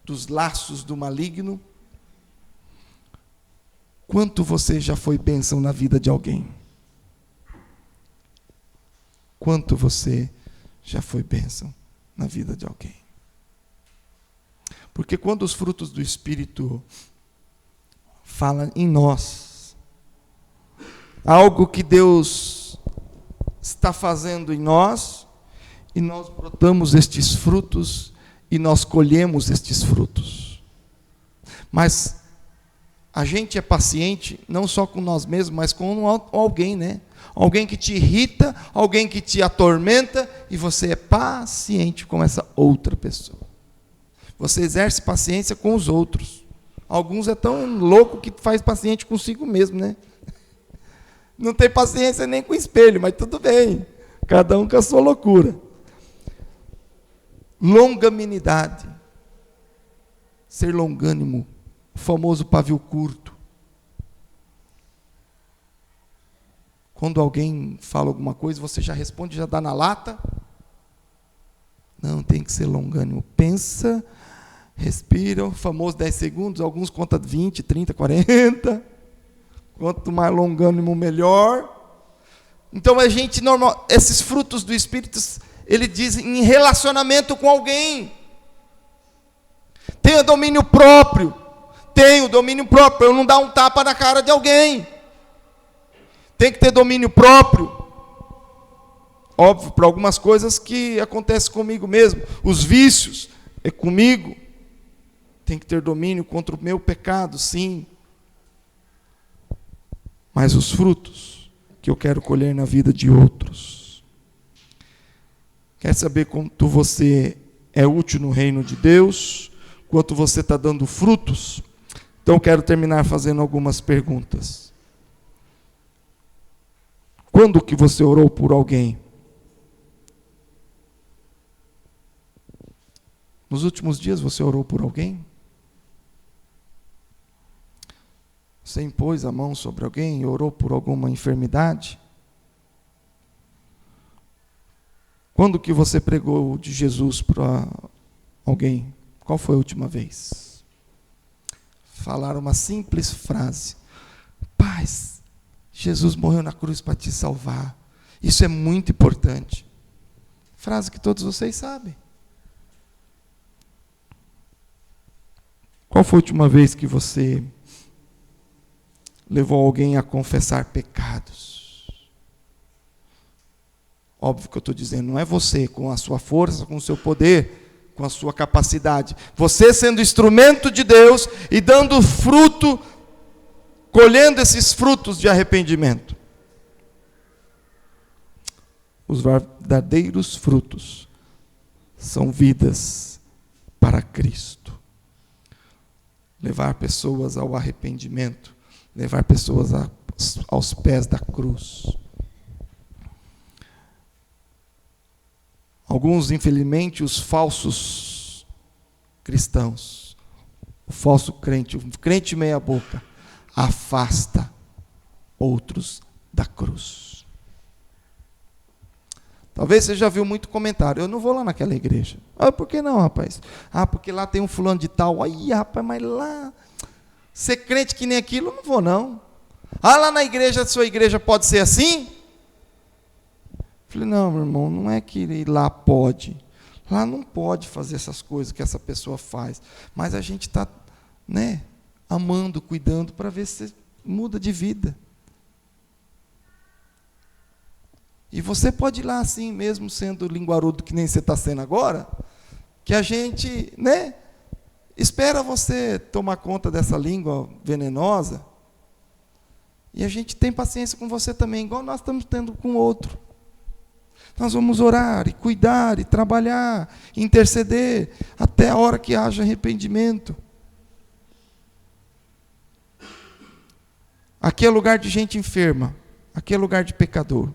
dos laços do maligno? Quanto você já foi bênção na vida de alguém? Quanto você já foi bênção na vida de alguém? Porque quando os frutos do Espírito falam em nós, algo que Deus está fazendo em nós, e nós brotamos estes frutos, e nós colhemos estes frutos. Mas a gente é paciente, não só com nós mesmos, mas com alguém, né? Alguém que te irrita, alguém que te atormenta, e você é paciente com essa outra pessoa. Você exerce paciência com os outros. Alguns é tão louco que faz paciente consigo mesmo, né? Não tem paciência nem com o espelho, mas tudo bem. Cada um com a sua loucura. Longanimidade. Ser longânimo. O famoso pavio curto. Quando alguém fala alguma coisa, você já responde, já dá na lata. Não, tem que ser longânimo. Pensa, respira, o famoso 10 segundos, alguns contam 20, 30, 40. Quanto mais longânimo, melhor. Então a gente, esses frutos do Espírito, ele diz em relacionamento com alguém. Tenha domínio próprio. Tenho domínio próprio, para eu não dar um tapa na cara de alguém. Tem que ter domínio próprio. Óbvio, para algumas coisas que acontecem comigo mesmo. Os vícios é comigo. Tem que ter domínio contra o meu pecado, sim. Mas os frutos que eu quero colher na vida de outros. Quer saber quanto você é útil no reino de Deus? Quanto você está dando frutos? Então, quero terminar fazendo algumas perguntas. Quando que você orou por alguém? Nos últimos dias você orou por alguém? Você impôs a mão sobre alguém e orou por alguma enfermidade? Quando que você pregou de Jesus para alguém? Qual foi a última vez? Falar uma simples frase. Paz, Jesus morreu na cruz para te salvar. Isso é muito importante. Frase que todos vocês sabem. Qual foi a última vez que você levou alguém a confessar pecados? Óbvio que eu estou dizendo, não é você com a sua força, com o seu poder, com a sua capacidade. Você sendo instrumento de Deus e dando fruto, colhendo esses frutos de arrependimento. Os verdadeiros frutos são vidas para Cristo. Levar pessoas ao arrependimento, levar pessoas aos pés da cruz. Alguns, infelizmente, os falsos cristãos, o falso crente, o crente meia boca, afasta outros da cruz. Talvez você já viu muito comentário, eu não vou lá naquela igreja. Ah, por que não, rapaz? Ah, porque lá tem um fulano de tal. Aí, rapaz, mas lá, ser crente que nem aquilo, eu não vou não. Ah, lá na igreja, a sua igreja pode ser assim? Falei, não, meu irmão, não é que lá pode. Lá não pode fazer essas coisas que essa pessoa faz. Mas a gente está, amando, cuidando, para ver se muda de vida. E você pode ir lá assim, mesmo sendo linguarudo que nem você está sendo agora, que a gente, espera você tomar conta dessa língua venenosa, e a gente tem paciência com você também, igual nós estamos tendo com o outro. Nós vamos orar, e cuidar, e trabalhar, e interceder, até a hora que haja arrependimento. Aqui é lugar de gente enferma, aqui é lugar de pecador.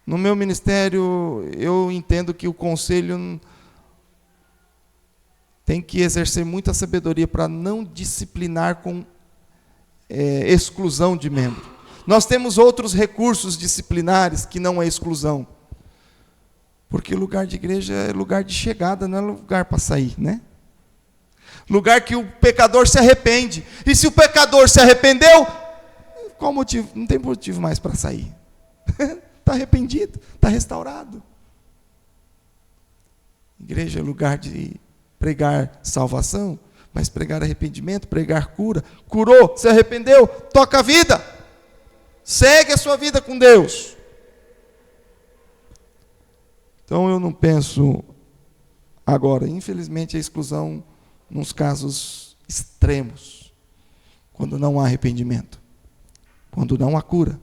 No meu ministério, eu entendo que o conselho tem que exercer muita sabedoria para não disciplinar com exclusão de membro. Nós temos outros recursos disciplinares que não é exclusão. Porque lugar de igreja é lugar de chegada, não é lugar para sair, Lugar que o pecador se arrepende. E se o pecador se arrependeu, qual motivo? Não tem motivo mais para sair. Está arrependido, está restaurado. Igreja é lugar de pregar salvação, mas pregar arrependimento, pregar cura. Curou, se arrependeu, toca a vida. Segue a sua vida com Deus. Então eu não penso agora, infelizmente, a exclusão nos casos extremos, quando não há arrependimento, quando não há cura.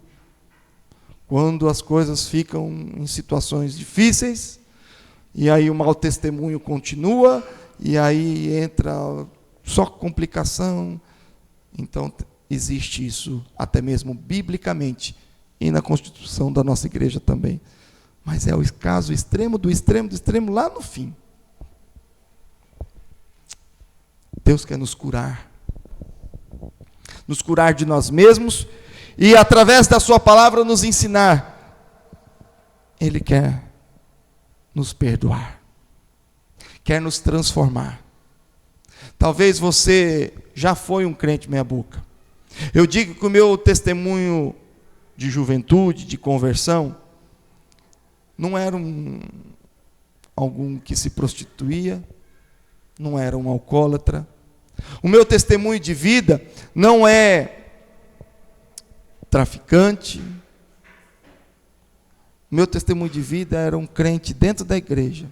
Quando as coisas ficam em situações difíceis, e aí o mau testemunho continua, e aí entra só complicação. Então, existe isso, até mesmo biblicamente, e na Constituição da nossa igreja também. Mas é o caso extremo, do extremo, lá no fim. Deus quer nos curar de nós mesmos, e através da sua palavra nos ensinar. Ele quer nos perdoar. Quer nos transformar. Talvez você já foi um crente meia boca. Eu digo que o meu testemunho de juventude, de conversão, não era algum que se prostituía, não era um alcoólatra. O meu testemunho de vida não é traficante. O meu testemunho de vida era um crente dentro da igreja,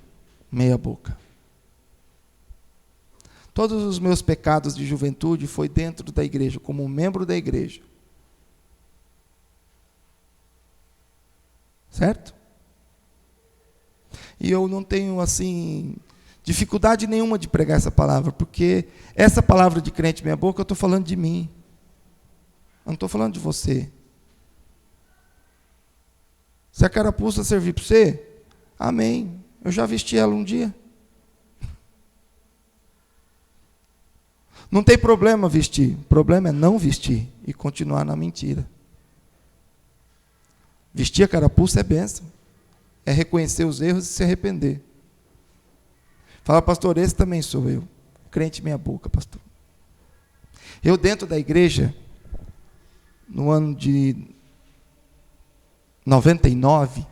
meia boca. Todos os meus pecados de juventude foi dentro da igreja, como um membro da igreja. Certo? E eu não tenho, assim, dificuldade nenhuma de pregar essa palavra, porque essa palavra de crente meia boca, eu estou falando de mim. Eu não estou falando de você. Se a carapuça servir para você, amém. Eu já vesti ela um dia. Não tem problema vestir. O problema é não vestir e continuar na mentira. Vestir a carapuça é bênção. É reconhecer os erros e se arrepender. Fala, pastor, esse também sou eu. Crente meia boca, pastor. Eu dentro da igreja, no ano de 99,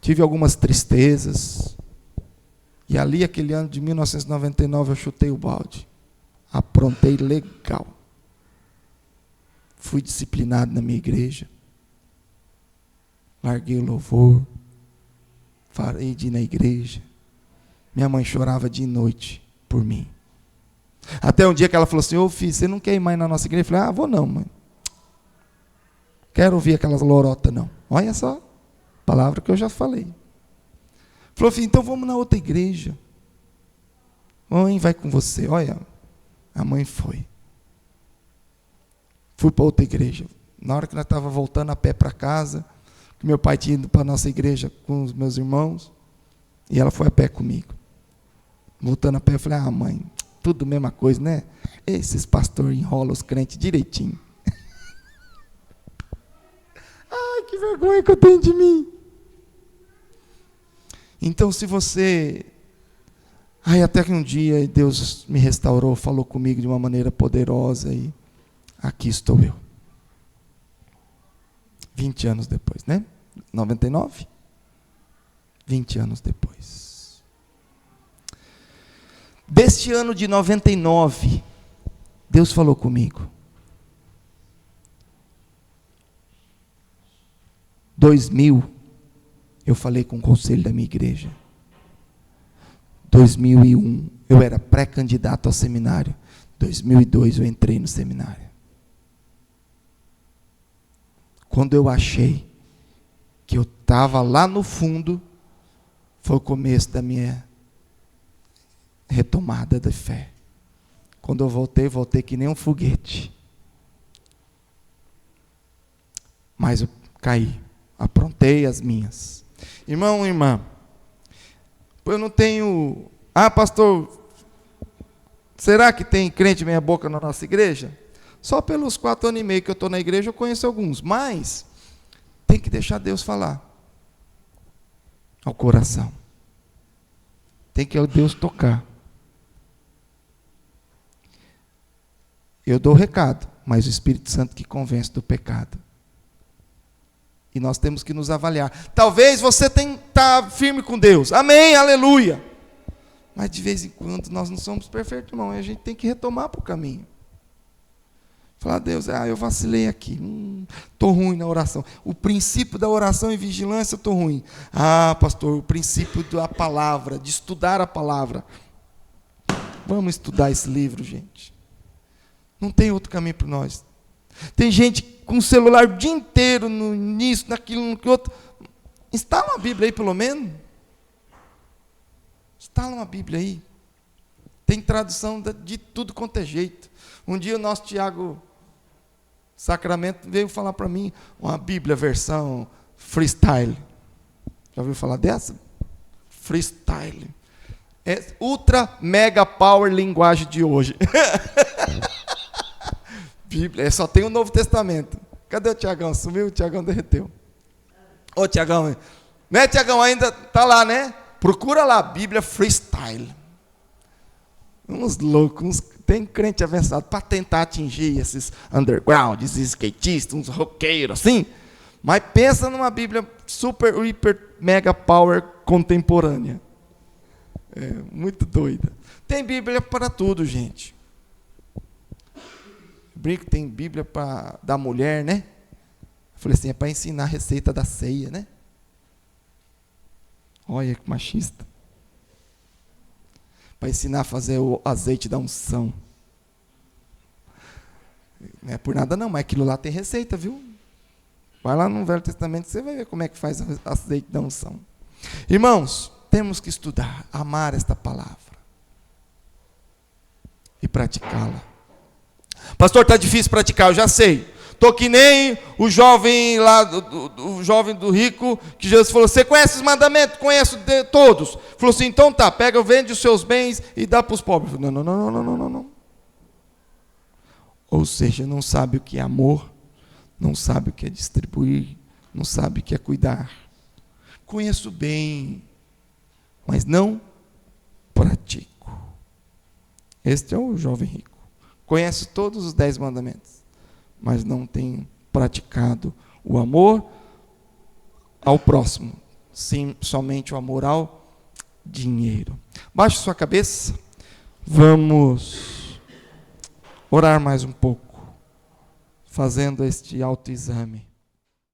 tive algumas tristezas. E ali, aquele ano de 1999, eu chutei o balde. Aprontei legal. Fui disciplinado na minha igreja. Larguei o louvor. Parei de ir na igreja. Minha mãe chorava dia e noite por mim. Até um dia que ela falou assim, ô filho, você não quer ir mais na nossa igreja? Eu falei, vou não, mãe. Quero ouvir aquelas lorotas, não. Olha só, palavra que eu já falei. Falou, filho, então vamos na outra igreja. Mãe, vai com você. Olha, a mãe foi. Fui para outra igreja. Na hora que nós estávamos voltando a pé para casa, que meu pai tinha ido para a nossa igreja com os meus irmãos, e ela foi a pé comigo. Voltando a pé, eu falei, mãe, tudo a mesma coisa, né? Esses pastores enrolam os crentes direitinho. Ai, que vergonha que eu tenho de mim. Então, se você... até que um dia Deus me restaurou, falou comigo de uma maneira poderosa, e aqui estou eu. 20 anos depois, né? 99? 20 anos depois. Deste ano de 99, Deus falou comigo. 2000, eu falei com o conselho da minha igreja. 2001, eu era pré-candidato ao seminário. 2002, eu entrei no seminário. Quando eu achei que eu estava lá no fundo, foi o começo da minha retomada da fé. Quando eu voltei que nem um foguete. Mas eu caí, aprontei as minhas. Irmão, irmã, eu não tenho... pastor, será que tem crente meia boca na nossa igreja? Só pelos 4 anos e meio que eu estou na igreja, eu conheço alguns. Mas tem que deixar Deus falar ao coração. Tem que Deus tocar. Eu dou o recado, mas o Espírito Santo que convence do pecado. E nós temos que nos avaliar. Talvez você tenha que estar firme com Deus. Amém, aleluia. Mas de vez em quando nós não somos perfeitos, irmão. E a gente tem que retomar para o caminho. Falar, Deus, eu vacilei aqui. Estou ruim na oração. O princípio da oração e vigilância, estou ruim. Pastor, o princípio da palavra, de estudar a palavra. Vamos estudar esse livro, gente. Não tem outro caminho para nós. Tem gente com o celular o dia inteiro, nisso, naquilo, no outro. Instala uma Bíblia aí, pelo menos. Instala uma Bíblia aí. Tem tradução de tudo quanto é jeito. Um dia o nosso Tiago Sacramento veio falar para mim uma Bíblia versão freestyle. Já ouviu falar dessa? Freestyle. É ultra mega power linguagem de hoje. Bíblia, só tem o Novo Testamento. Cadê o Tiagão? Sumiu? O Tiagão derreteu. Ô Tiagão, né, Tiagão? Ainda está lá, né? Procura lá, Bíblia freestyle. Uns loucos, tem crente avançado para tentar atingir esses underground, esses skatistas, uns roqueiros, assim. Mas pensa numa Bíblia super, hiper, mega power contemporânea. Muito doida. Tem Bíblia para tudo, gente. Brinco, tem Bíblia da mulher, né? Eu falei assim, é para ensinar a receita da ceia, né? Olha que machista. Para ensinar a fazer o azeite da unção. Não é por nada não, mas aquilo lá tem receita, viu? Vai lá no Velho Testamento, você vai ver como é que faz o azeite da unção. Irmãos, temos que estudar, amar esta palavra. E praticá-la. Pastor, está difícil praticar, eu já sei. Estou que nem o jovem lá, o jovem do rico, que Jesus falou, você conhece os mandamentos? Conheço todos. Falou assim, então tá, pega, vende os seus bens e dá para os pobres. Falei, não. Ou seja, não sabe o que é amor, não sabe o que é distribuir, não sabe o que é cuidar. Conheço bem, mas não pratico. Este é o jovem rico. Conhece todos os 10 mandamentos, mas não tem praticado o amor ao próximo, sim, somente o amor ao dinheiro. Baixe sua cabeça, vamos orar mais um pouco, fazendo este autoexame.